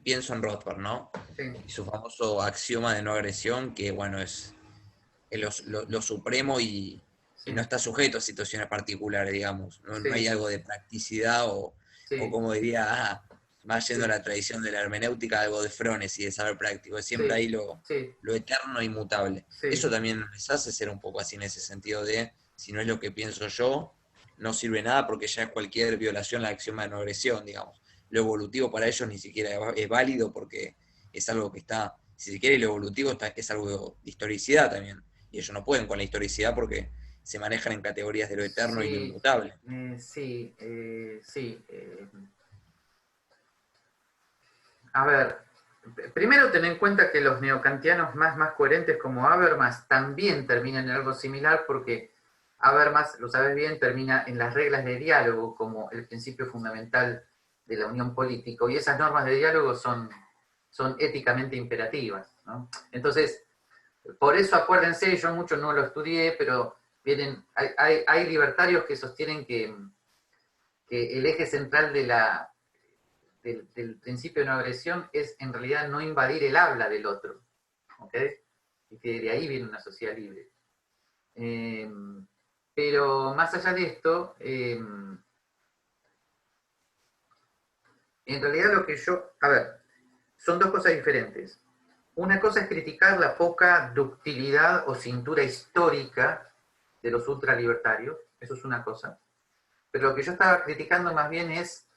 pienso en Rothbard, ¿no? Sí. Y su famoso axioma de no agresión, que bueno, es lo supremo y no está sujeto a situaciones particulares, digamos. No, Sí. no hay algo de practicidad o como diría, más yendo a la tradición de la hermenéutica, algo de Frones y de saber práctico. Siempre hay lo eterno e inmutable. Eso también les hace ser un poco así en ese sentido de, si no es lo que pienso yo, no sirve nada porque ya es cualquier violación a la axioma de no agresión, digamos. Lo evolutivo para ellos ni siquiera es válido porque es algo que está, si se quiere, lo evolutivo es algo de historicidad también. Y ellos no pueden con la historicidad porque se manejan en categorías de lo eterno y lo inmutable. Sí. A ver, primero ten en cuenta que los neocantianos más coherentes como Habermas también terminan en algo similar porque Habermas, lo sabes bien, termina en las reglas de diálogo como el principio fundamental de la unión política, y esas normas de diálogo son éticamente imperativas, ¿no? Entonces, por eso acuérdense, yo mucho no lo estudié, pero hay libertarios que sostienen que el eje central del principio de no agresión es en realidad no invadir el habla del otro, ¿ok? Y que de ahí viene una sociedad libre. Pero más allá de esto, en realidad lo que a ver, son dos cosas diferentes. Una cosa es criticar la poca ductilidad o cintura histórica de los ultralibertarios, eso es una cosa. Pero lo que yo estaba criticando más bien es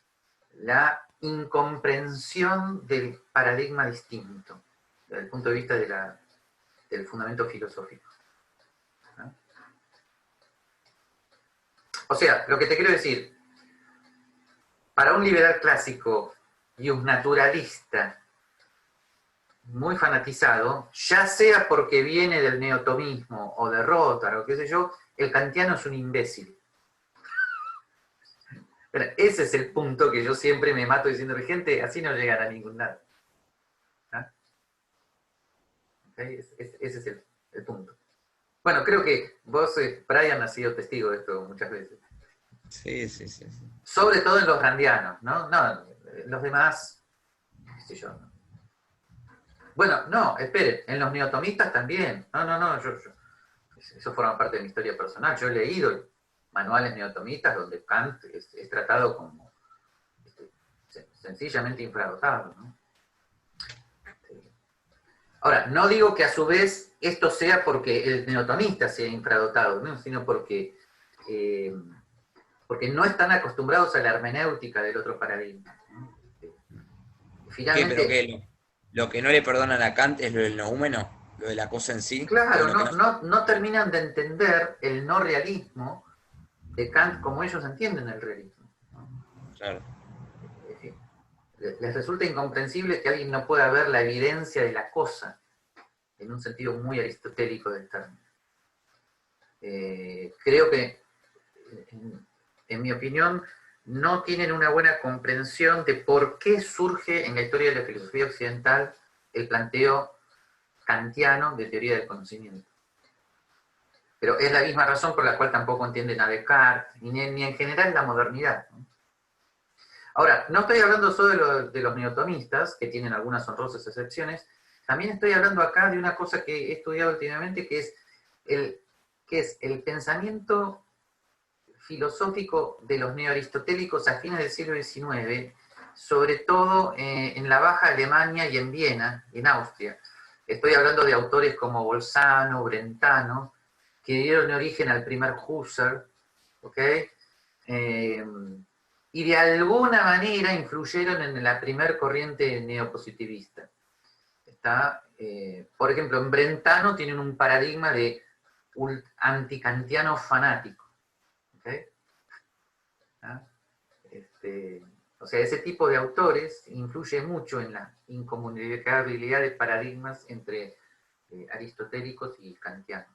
la incomprensión del paradigma distinto, desde el punto de vista del fundamento filosófico. ¿No? O sea, lo que te quiero decir, para un liberal clásico y un naturalista muy fanatizado, ya sea porque viene del neotomismo o de Rothbard o qué sé yo, el kantiano es un imbécil. Pero ese es el punto que yo siempre me mato diciendo, gente, así no llegan a ningún lado. ¿Ah? ¿Okay? Ese es el punto. Bueno, creo que vos, Brian, has sido testigo de esto muchas veces. Sí. Sobre todo en los randianos, ¿no? No, los demás, qué sé yo, ¿no? Bueno, no, esperen, en los neotomistas también. No, eso forma parte de mi historia personal. Yo he leído manuales neotomistas donde Kant es tratado como sencillamente infradotado, ¿no? Ahora, no digo que a su vez esto sea porque el neotomista sea infradotado, ¿no? Sino porque no están acostumbrados a la hermenéutica del otro paradigma, ¿no? Finalmente, ¿Qué? ¿Pero qué? Lo que no le perdonan a Kant es lo del noúmeno, lo de la cosa en sí. claro, Lo que no terminan de entender el no realismo de Kant como ellos entienden el realismo, ¿no? Claro. Les resulta incomprensible que alguien no pueda ver la evidencia de la cosa, en un sentido muy aristotélico del término. Creo que, en mi opinión, no tienen una buena comprensión de por qué surge en la historia de la filosofía occidental el planteo kantiano de teoría del conocimiento. Pero es la misma razón por la cual tampoco entienden a Descartes, ni en general la modernidad, ¿no? Ahora, no estoy hablando solo de los neotomistas, que tienen algunas honrosas excepciones, también estoy hablando acá de una cosa que he estudiado últimamente, que es el pensamiento filosófico de los neoaristotélicos a fines del siglo XIX, sobre todo en la Baja Alemania y en Viena, en Austria. Estoy hablando de autores como Bolzano, Brentano, que dieron origen al primer Husserl, ¿ok? Y de alguna manera influyeron en la primer corriente neopositivista. ¿Está? Por ejemplo, en Brentano tienen un paradigma de antikantiano fanático. ¿Okay? ¿Ah? O sea, ese tipo de autores influye mucho en la incomunicabilidad de paradigmas entre aristotélicos y kantianos.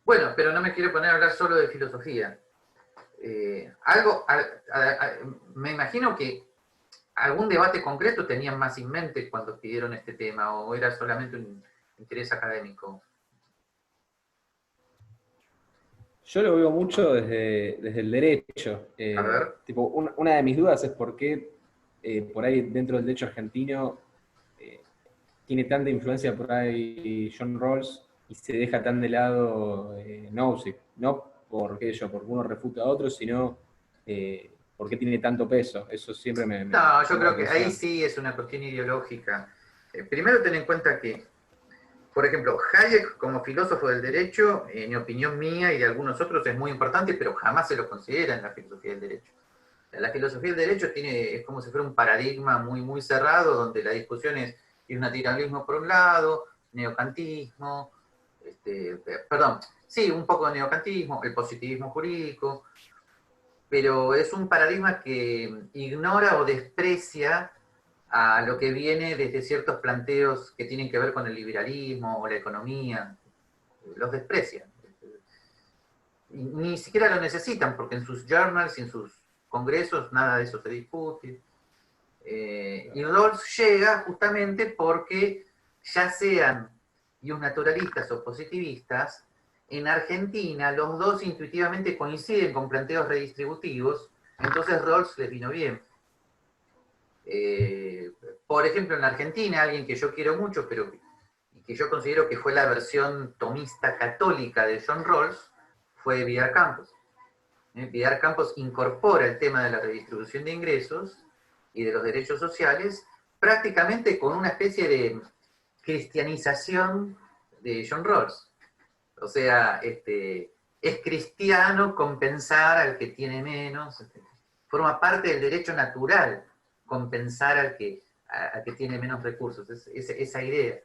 Bueno, pero no me quiero poner a hablar solo de filosofía. Me imagino que algún debate concreto tenían más en mente cuando pidieron este tema, o era solamente un interés académico. Yo lo veo mucho desde el derecho. A ver. Tipo, una de mis dudas es por qué por ahí dentro del derecho argentino tiene tanta influencia por ahí John Rawls y se deja tan de lado Nozick. No porque uno refuta a otro, sino por qué tiene tanto peso. Eso siempre me No, yo llamó la creo que ahí atención. sí es una cuestión ideológica. Primero ten en cuenta que, por ejemplo, Hayek como filósofo del derecho, en opinión mía y de algunos otros, es muy importante, pero jamás se lo considera en la filosofía del derecho. La filosofía del derecho es como si fuera un paradigma muy, muy cerrado, donde la discusión es naturalismo por un lado, neocantismo, perdón, sí, un poco de neocantismo, el positivismo jurídico, pero es un paradigma que ignora o desprecia a lo que viene desde ciertos planteos que tienen que ver con el liberalismo o la economía, los desprecian. Ni siquiera lo necesitan, porque en sus journals y en sus congresos nada de eso se discute. Y Rawls llega justamente porque ya sean naturalistas o positivistas, en Argentina los dos intuitivamente coinciden con planteos redistributivos, entonces Rawls les vino bien. Por ejemplo, en la Argentina, alguien que yo quiero mucho, pero que yo considero que fue la versión tomista católica de John Rawls, fue Vidal Campos. Vidal Campos incorpora el tema de la redistribución de ingresos y de los derechos sociales prácticamente con una especie de cristianización de John Rawls. O sea, es cristiano compensar al que tiene menos, forma parte del derecho natural compensar al que tiene menos recursos, esa idea.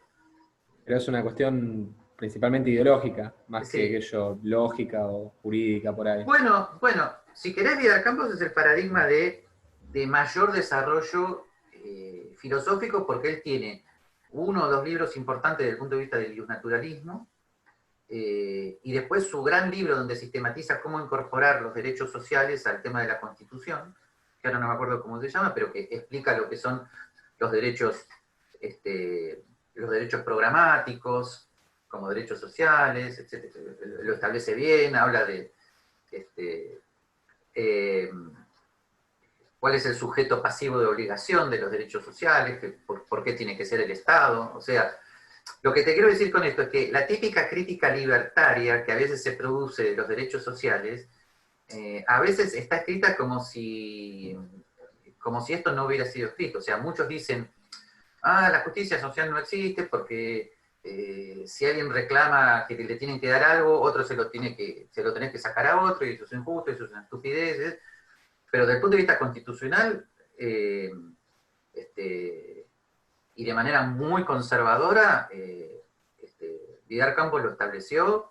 Pero es una cuestión principalmente ideológica, más Sí. que aquello lógica o jurídica por ahí. Bueno, si querés, Vidal Campos es el paradigma de mayor desarrollo filosófico, porque él tiene uno o dos libros importantes desde el punto de vista del naturalismo, y después su gran libro donde sistematiza cómo incorporar los derechos sociales al tema de la Constitución, que ahora no me acuerdo cómo se llama, pero que explica lo que son los derechos programáticos, como derechos sociales, etc. Lo establece bien, habla de cuál es el sujeto pasivo de obligación de los derechos sociales, por qué tiene que ser el Estado. O sea, lo que te quiero decir con esto es que la típica crítica libertaria que a veces se produce de los derechos sociales, a veces está escrita como si esto no hubiera sido escrito. O sea, muchos dicen, la justicia social no existe porque si alguien reclama que le tienen que dar algo, otro se lo tenés que sacar a otro, y eso es injusto, eso es una estupidez. Pero desde el punto de vista constitucional, y de manera muy conservadora, Vidal Campos lo estableció,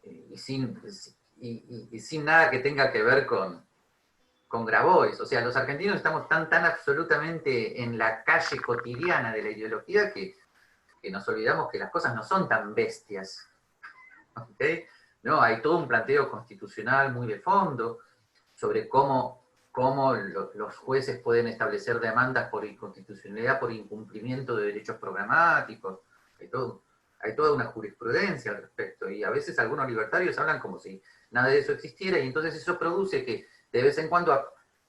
y sin nada que tenga que ver con Grabois. O sea, los argentinos estamos tan absolutamente en la calle cotidiana de la ideología que nos olvidamos que las cosas no son tan bestias. ¿Okay? No, hay todo un planteo constitucional muy de fondo sobre cómo los jueces pueden establecer demandas por inconstitucionalidad, por incumplimiento de derechos programáticos. Hay toda una jurisprudencia al respecto, y a veces algunos libertarios hablan como si nada de eso existiera, y entonces eso produce que de vez en cuando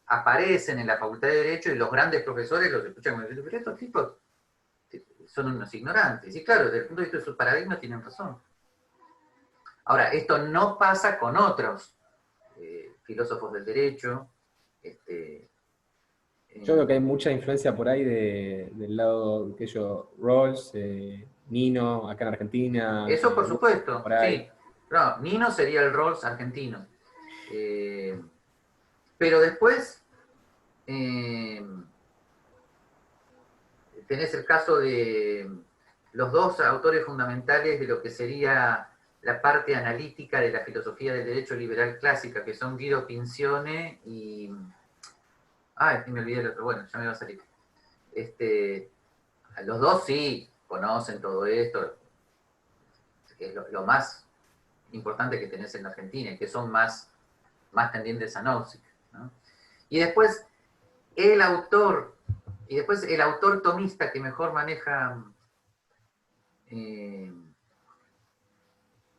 aparecen en la Facultad de Derecho y los grandes profesores los escuchan como diciendo, pero estos tipos son unos ignorantes. Y claro, desde el punto de vista de su paradigma tienen razón. Ahora, esto no pasa con otros filósofos del derecho. Yo creo que hay mucha influencia por ahí del lado que yo, Rawls, Nino, acá en Argentina, Eso por por supuesto, ahí. sí. No, Nino sería el Rawls argentino. Eh, pero después tenés el caso de los dos autores fundamentales de lo que sería la parte analítica de la filosofía del derecho liberal clásica, que son Guido Pinzione y... Ah, me olvidé el otro, bueno, ya me va a salir. Los dos sí conocen todo esto, que es lo más importante que tenés en la Argentina, y que son más tendientes a Nozick, ¿no? Y después el autor, tomista que mejor maneja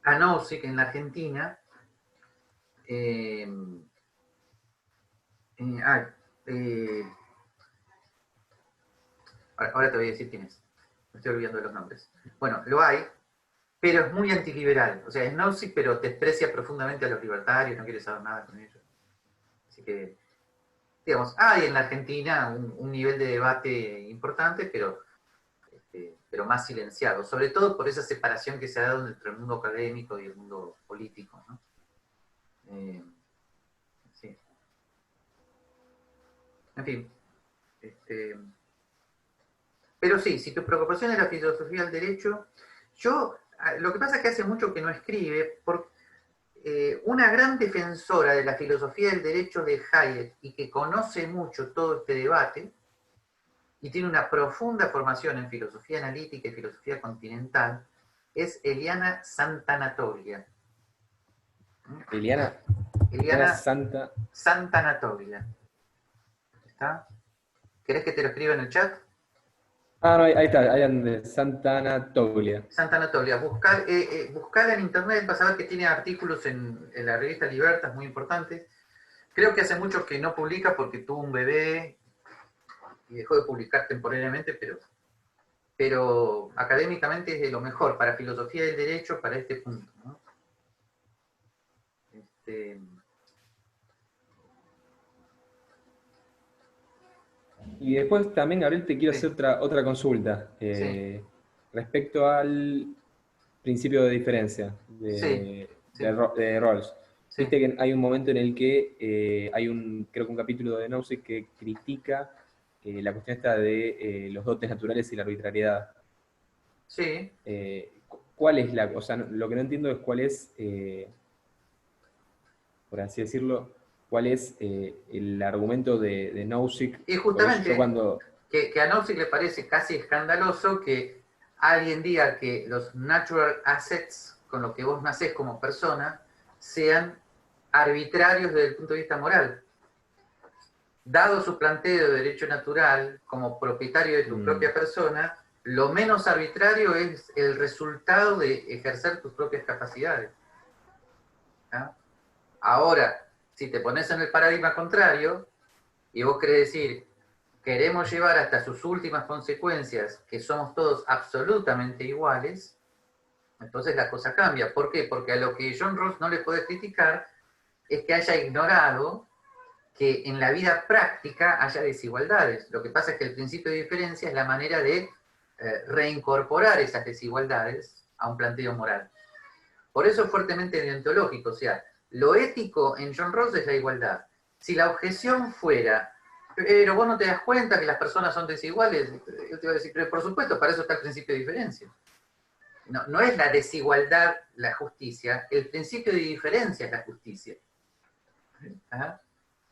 a Nozick en la Argentina, eh, ahora te voy a decir quién es, me estoy olvidando de los nombres. Bueno, lo hay, pero es muy antiliberal, o sea, es Nozick, pero desprecia profundamente a los libertarios, no quiere saber nada con ellos. Así que, digamos, hay en la Argentina un nivel de debate importante, pero más silenciado, sobre todo por esa separación que se ha dado entre el mundo académico y el mundo político, ¿no? Sí. En fin. Pero sí, si tu preocupación es la filosofía del derecho, lo que pasa es que hace mucho que no escribe, porque una gran defensora de la filosofía del derecho de Hayek y que conoce mucho todo este debate, y tiene una profunda formación en filosofía analítica y filosofía continental, es Eliana Santanatoglia. Eliana Eliana Santa. Santanatoglia. ¿Está? ¿Querés que te lo escriba en el chat? Ah, no, ahí está, ahí anda, Santana Toglia. Santanatoglia. Buscala en internet, vas a ver que tiene artículos en la revista Libertas muy importantes. Creo que hace mucho que no publica porque tuvo un bebé y dejó de publicar temporariamente, pero académicamente es de lo mejor para filosofía del derecho para este punto, ¿no? Y después también, Gabriel, te quiero Sí. hacer otra consulta Sí. respecto al principio de diferencia Sí. Sí. de Rawls. Sí. Viste que hay un momento en el que creo que un capítulo de Nozick que critica la cuestión esta de los dotes naturales y la arbitrariedad. Sí. ¿Cuál es o sea, lo que no entiendo es cuál es, por así decirlo, cuál es el argumento de Nozick. Y Porque justamente yo cuando... que a Nozick le parece casi escandaloso que alguien diga que los natural assets con los que vos nacés como persona sean arbitrarios desde el punto de vista moral. Dado su planteo de derecho natural como propietario de tu propia persona, lo menos arbitrario es el resultado de ejercer tus propias capacidades. ¿Ah? Ahora, si te pones en el paradigma contrario y vos querés decir, queremos llevar hasta sus últimas consecuencias, que somos todos absolutamente iguales, entonces la cosa cambia. ¿Por qué? Porque a lo que John Rawls no le puede criticar es que haya ignorado que en la vida práctica haya desigualdades. Lo que pasa es que el principio de diferencia es la manera de reincorporar esas desigualdades a un planteo moral. Por eso es fuertemente deontológico, o sea, lo ético en John Rawls es la igualdad. Si la objeción fuera, pero vos no te das cuenta que las personas son desiguales, yo te voy a decir, pero por supuesto, para eso está el principio de diferencia. No es la desigualdad la justicia, el principio de diferencia es la justicia. ¿Ah?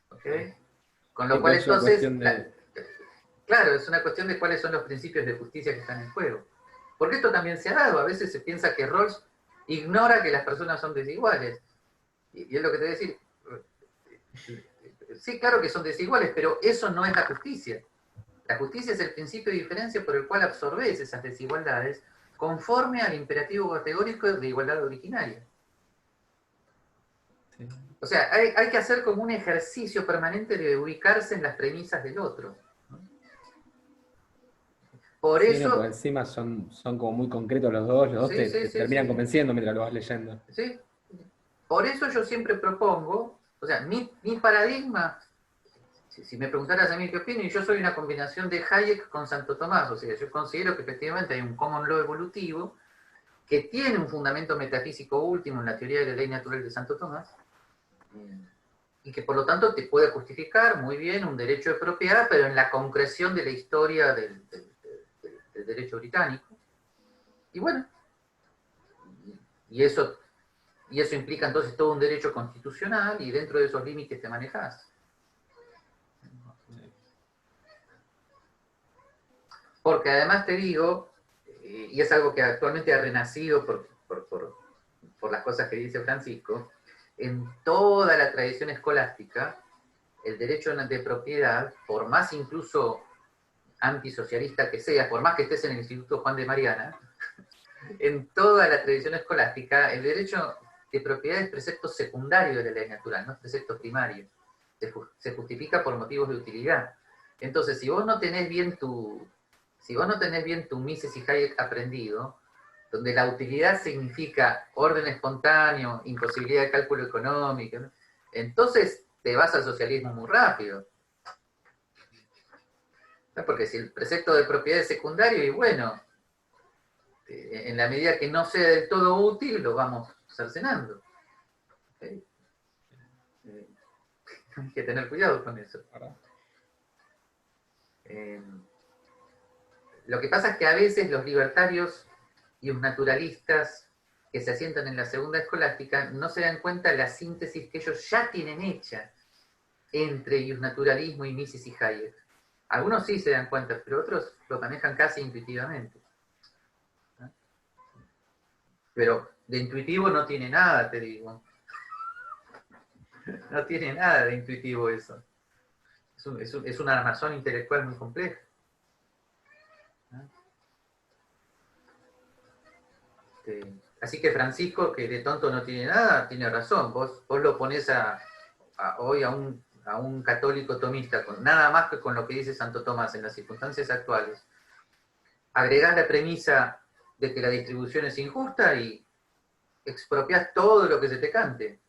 ¿Okay? Con lo cual entonces, claro, es una cuestión de cuáles son los principios de justicia que están en juego. Porque esto también se ha dado, a veces se piensa que Rawls ignora que las personas son desiguales. Y es lo que te voy a decir, sí, claro que son desiguales, pero eso no es la justicia. La justicia es el principio de diferencia por el cual absorbes esas desigualdades conforme al imperativo categórico de igualdad originaria. Sí. O sea, hay que hacer como un ejercicio permanente de ubicarse en las premisas del otro. Por eso... No, encima son como muy concretos los dos te terminan convenciendo mientras lo vas leyendo. Sí, Por eso yo siempre propongo, o sea, mi paradigma, si me preguntaras a mí qué opino, y yo soy una combinación de Hayek con Santo Tomás, o sea, yo considero que efectivamente hay un common law evolutivo que tiene un fundamento metafísico último en la teoría de la ley natural de Santo Tomás, y que por lo tanto te puede justificar muy bien un derecho de propiedad, pero en la concreción de la historia del derecho británico. Y bueno, y eso implica entonces todo un derecho constitucional, y dentro de esos límites te manejas. Porque además te digo, y es algo que actualmente ha renacido por las cosas que dice Francisco, en toda la tradición escolástica, el derecho de propiedad, por más incluso antisocialista que sea, por más que estés en el Instituto Juan de Mariana, en toda la tradición escolástica, el derecho de propiedad es precepto secundario de la ley natural, no es precepto primario. Se justifica por motivos de utilidad. Entonces, si vos no tenés bien tu Mises y Hayek aprendido, donde la utilidad significa orden espontáneo, imposibilidad de cálculo económico, ¿no? Entonces te vas al socialismo muy rápido. ¿No? Porque si el precepto de propiedad es secundario, y bueno, en la medida que no sea del todo útil, lo vamos cercenando. ¿Okay? Hay que tener cuidado con eso. Lo que pasa es que a veces los libertarios y los naturalistas que se asientan en la segunda escolástica no se dan cuenta de la síntesis que ellos ya tienen hecha entre naturalismo y Mises y Hayek. Algunos sí se dan cuenta, pero otros lo manejan casi intuitivamente. Pero de intuitivo no tiene nada, te digo. No tiene nada de intuitivo eso. Es un armazón intelectual muy complejo. Así que Francisco, que de tonto no tiene nada, tiene razón. Vos lo ponés hoy a un católico tomista, con nada más que con lo que dice Santo Tomás en las circunstancias actuales. Agregás la premisa de que la distribución es injusta y expropiás todo lo que se te cante.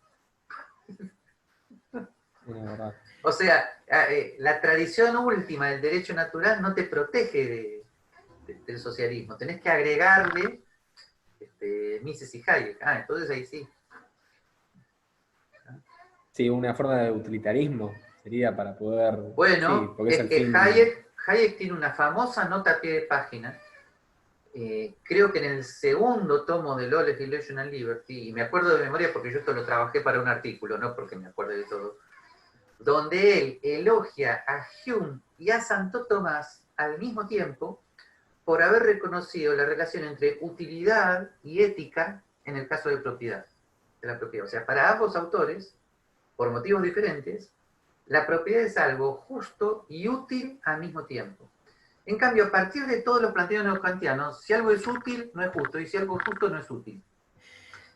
O sea, la tradición última del derecho natural no te protege del socialismo. Tenés que agregarle Mises y Hayek. Entonces ahí sí. Sí, una forma de utilitarismo sería para poder... Bueno, sí, porque es el que fin... Hayek tiene una famosa nota a pie de página, creo que en el segundo tomo de Law, Legislation and Liberty, y me acuerdo de memoria porque yo esto lo trabajé para un artículo, no porque me acuerdo de todo, donde él elogia a Hume y a Santo Tomás al mismo tiempo por haber reconocido la relación entre utilidad y ética en el caso de la propiedad. O sea, para ambos autores, por motivos diferentes, la propiedad es algo justo y útil al mismo tiempo. En cambio, a partir de todos los planteos neocantianos, si algo es útil, no es justo, y si algo es justo, no es útil.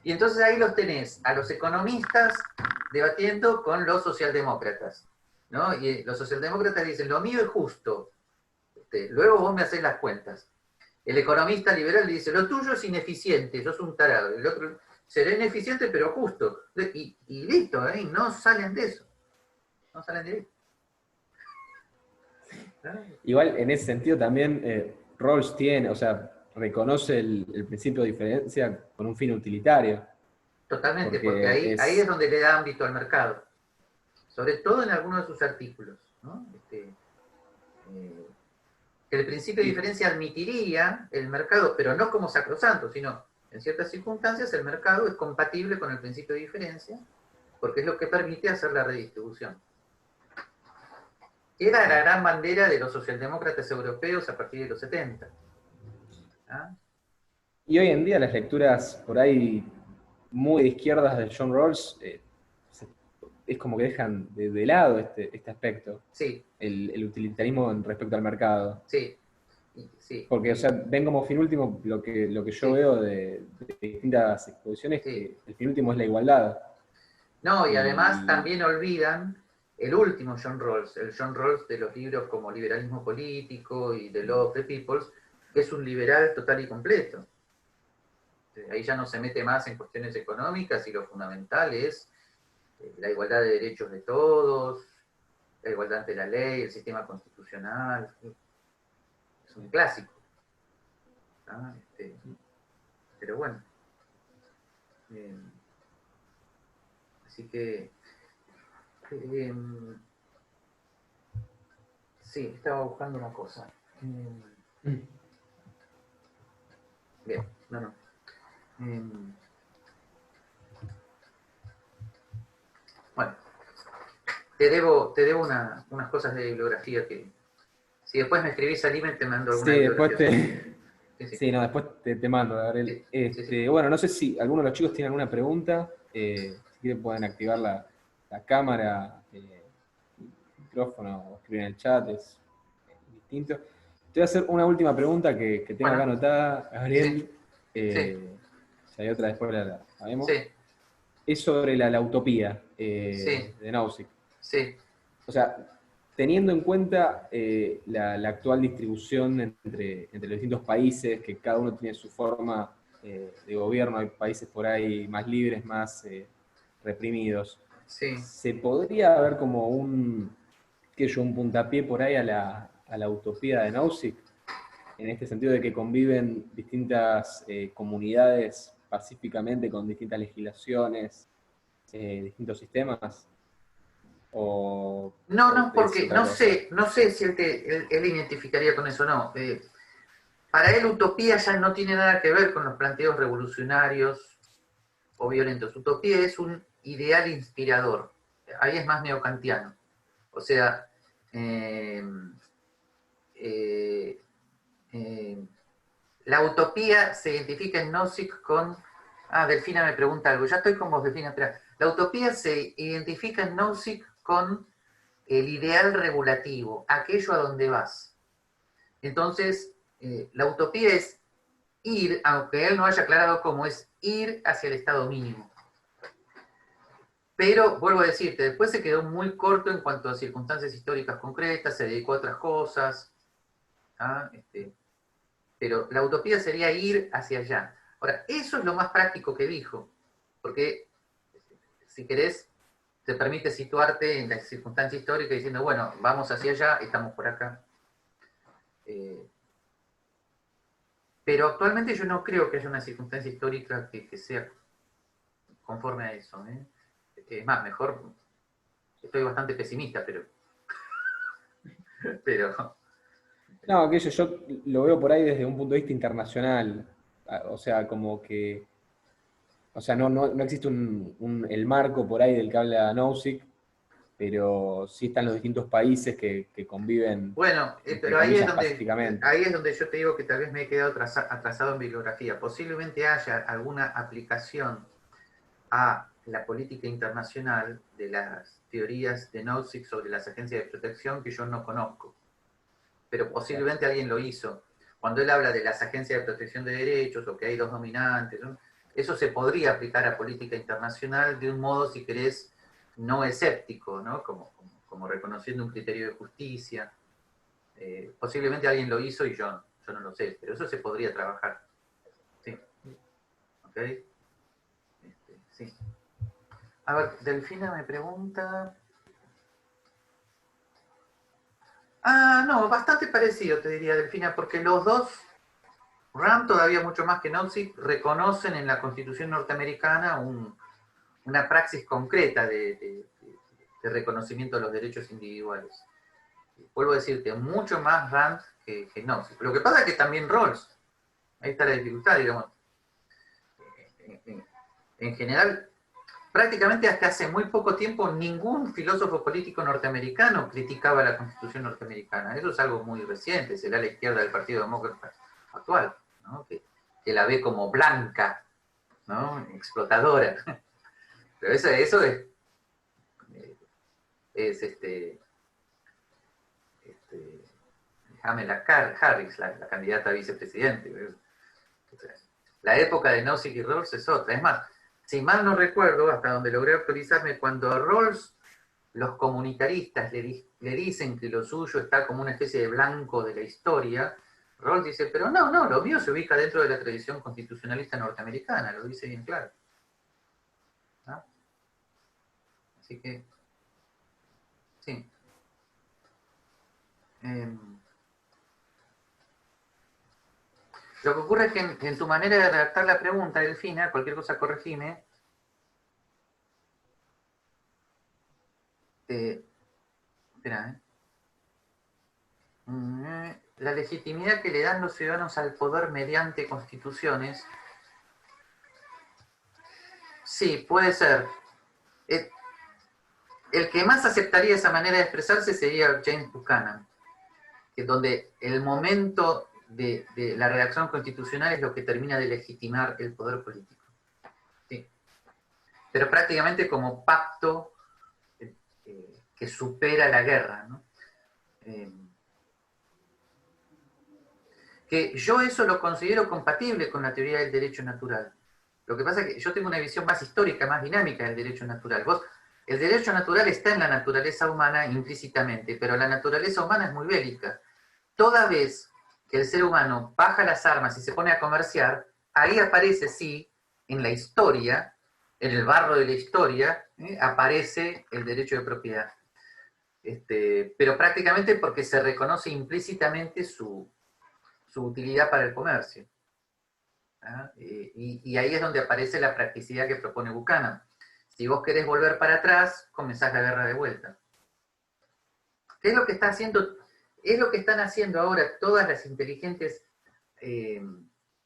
Y entonces ahí los tenés a los economistas debatiendo con los socialdemócratas, ¿no? Y los socialdemócratas dicen, lo mío es justo, luego vos me hacés las cuentas. El economista liberal le dice, lo tuyo es ineficiente, sos un tarado. El otro, será ineficiente pero justo. Y listo, no salen de eso. No salen de ahí. Igual, en ese sentido también Rawls tiene, o sea, reconoce el principio de diferencia con un fin utilitario. Totalmente, porque ahí es donde le da ámbito al mercado. Sobre todo en algunos de sus artículos, ¿no? El principio de diferencia admitiría el mercado, pero no como sacrosanto, sino en ciertas circunstancias el mercado es compatible con el principio de diferencia, porque es lo que permite hacer la redistribución. Era la gran bandera de los socialdemócratas europeos a partir de los 70. Y hoy en día las lecturas por ahí muy de izquierdas de John Rawls es como que dejan de lado este aspecto. Sí. El utilitarismo respecto al mercado. Sí. Sí. Porque, o sea, ven como fin último lo que yo veo de distintas exposiciones, que el fin último es la igualdad. No, y además también olvidan el último John Rawls, el John Rawls de los libros como Liberalismo Político y The Law of the Peoples, que es un liberal total y completo. Ahí ya no se mete más en cuestiones económicas y lo fundamental es la igualdad de derechos de todos, la igualdad ante la ley, el sistema constitucional. Es un clásico. ¿No? Pero bueno. Así que... sí, estaba buscando una cosa. Bien, no. Bueno, te debo unas cosas de bibliografía que... Si después me escribís al email te mando alguna Sí, después bibliografía. Sí. Sí, no, después te mando, Gabriel. Sí. Bueno, no sé si alguno de los chicos tiene alguna pregunta. Si quieren pueden activar la cámara, el micrófono o escribir en el chat, es distinto. Te voy a hacer una última pregunta que tengo Bueno. acá anotada, Gabriel. Sí. Si hay otra después la vemos. Sí. Es sobre la utopía Sí. de Nozick. Sí. O sea, teniendo en cuenta la actual distribución entre los distintos países, que cada uno tiene su forma de gobierno, hay países por ahí más libres, más reprimidos, Sí. ¿se podría ver como un puntapié por ahí a la utopía de Nozick? En este sentido de que conviven distintas comunidades pacíficamente con distintas legislaciones, distintos sistemas. No, Es porque otra no cosa. sé si él identificaría con eso o no. Para él utopía ya no tiene nada que ver con los planteos revolucionarios o violentos. Utopía es un ideal inspirador. Ahí es más neocantiano. O sea, la utopía se identifica en Nozick con... Delfina me pregunta algo. Ya estoy con vos, Delfina. Espera. La utopía se identifica en Nozick con el ideal regulativo, aquello a donde vas. Entonces, la utopía es ir, aunque él no haya aclarado cómo, es ir hacia el estado mínimo. Pero, vuelvo a decirte, después se quedó muy corto en cuanto a circunstancias históricas concretas, se dedicó a otras cosas. Pero la utopía sería ir hacia allá. Ahora, eso es lo más práctico que dijo, porque, si querés, te permite situarte en la circunstancia histórica diciendo, bueno, vamos hacia allá, estamos por acá. Pero actualmente yo no creo que haya una circunstancia histórica que sea conforme a eso. Es más, mejor, estoy bastante pesimista, pero No, aquello yo lo veo por ahí desde un punto de vista internacional. O sea, como que. O sea, no existe el marco por ahí del que habla Nozick, pero sí están los distintos países que conviven, bueno, entre pero comillas, pacíficamente. ahí es donde yo te digo que tal vez me he quedado atrasado en bibliografía. Posiblemente haya alguna aplicación a la política internacional de las teorías de Nozick sobre las agencias de protección que yo no conozco. Pero posiblemente alguien lo hizo. Cuando él habla de las agencias de protección de derechos o que hay dos dominantes, ¿no? Eso se podría aplicar a política internacional de un modo, si querés, no escéptico, ¿no? Como reconociendo un criterio de justicia. Posiblemente alguien lo hizo y yo no lo sé, pero eso se podría trabajar. Sí. ¿Ok? Sí. A ver, Delfina me pregunta... no, bastante parecido, te diría, Delfina, porque los dos, Rand todavía mucho más que Nozick, reconocen en la Constitución norteamericana una praxis concreta de reconocimiento de los derechos individuales. Vuelvo a decirte, mucho más Rand que Nozick. Lo que pasa es que también Rawls, ahí está la dificultad, digamos. En general, prácticamente hasta hace muy poco tiempo ningún filósofo político norteamericano criticaba la Constitución norteamericana. Eso es algo muy reciente, será la izquierda del Partido Demócrata actual, ¿no? que la ve como blanca, ¿no? Explotadora. Pero eso es Kamala Harris, la candidata a vicepresidente. La época de Nozick y Rawls es otra. Es más, si mal no recuerdo, hasta donde logré actualizarme, cuando a Rawls los comunitaristas le dicen que lo suyo está como una especie de blanco de la historia, Rawls dice, pero no, lo mío se ubica dentro de la tradición constitucionalista norteamericana, lo dice bien claro. ¿No? Así que, sí. Lo que ocurre es que en tu manera de redactar la pregunta, Delfina, cualquier cosa corregime, espera, la legitimidad que le dan los ciudadanos al poder mediante constituciones, sí, puede ser. El que más aceptaría esa manera de expresarse sería James Buchanan, que donde el momento de la redacción constitucional es lo que termina de legitimar el poder político. Sí. Pero prácticamente como pacto que supera la guerra, ¿no? Que yo eso lo considero compatible con la teoría del derecho natural. Lo que pasa es que yo tengo una visión más histórica, más dinámica del derecho natural. El derecho natural está en la naturaleza humana implícitamente, pero la naturaleza humana es muy bélica. Toda vez que el ser humano baja las armas y se pone a comerciar, ahí aparece, sí, en la historia, en el barro de la historia, aparece el derecho de propiedad. Pero prácticamente porque se reconoce implícitamente su utilidad para el comercio. Y ahí es donde aparece la practicidad que propone Buchanan. Si vos querés volver para atrás, comenzás la guerra de vuelta. ¿Qué es lo que está haciendo? Es lo que están haciendo ahora todas las inteligentes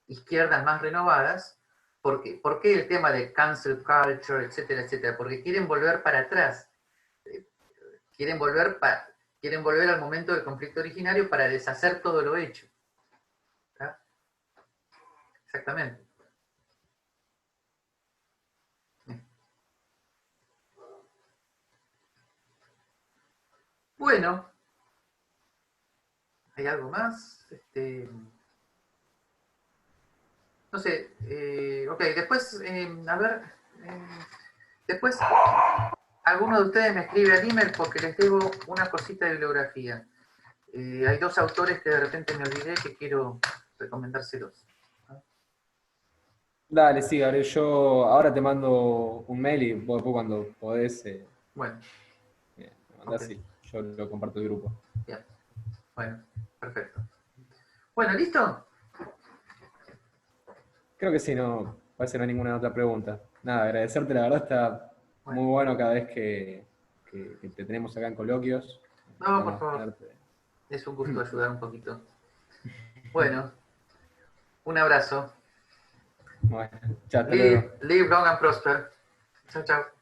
izquierdas más renovadas. ¿Por qué el tema de cancel culture, etcétera, etcétera? Porque quieren volver para atrás. Quieren volver al momento del conflicto originario para deshacer todo lo hecho. ¿Está? Exactamente. Bueno, ¿hay algo más? No sé, ok, después, a ver, después alguno de ustedes me escribe al email porque les debo una cosita de bibliografía. Hay dos autores que de repente me olvidé que quiero recomendárselos. Dale, sí, Gabriel, yo ahora te mando un mail y vos después cuando podés, Bueno, me mandás ok. y yo lo comparto el grupo. Bien, bueno, perfecto. Bueno, ¿listo? Creo que sí, no, parece que no hay ninguna otra pregunta. Nada, agradecerte, la verdad está Bueno. muy bueno cada vez que te tenemos acá en coloquios. No, por Podemos favor. tenerte. Es un gusto ayudar un poquito. Bueno, un abrazo. Bueno, chao, hasta luego. Live long and prosper. Chao, chao.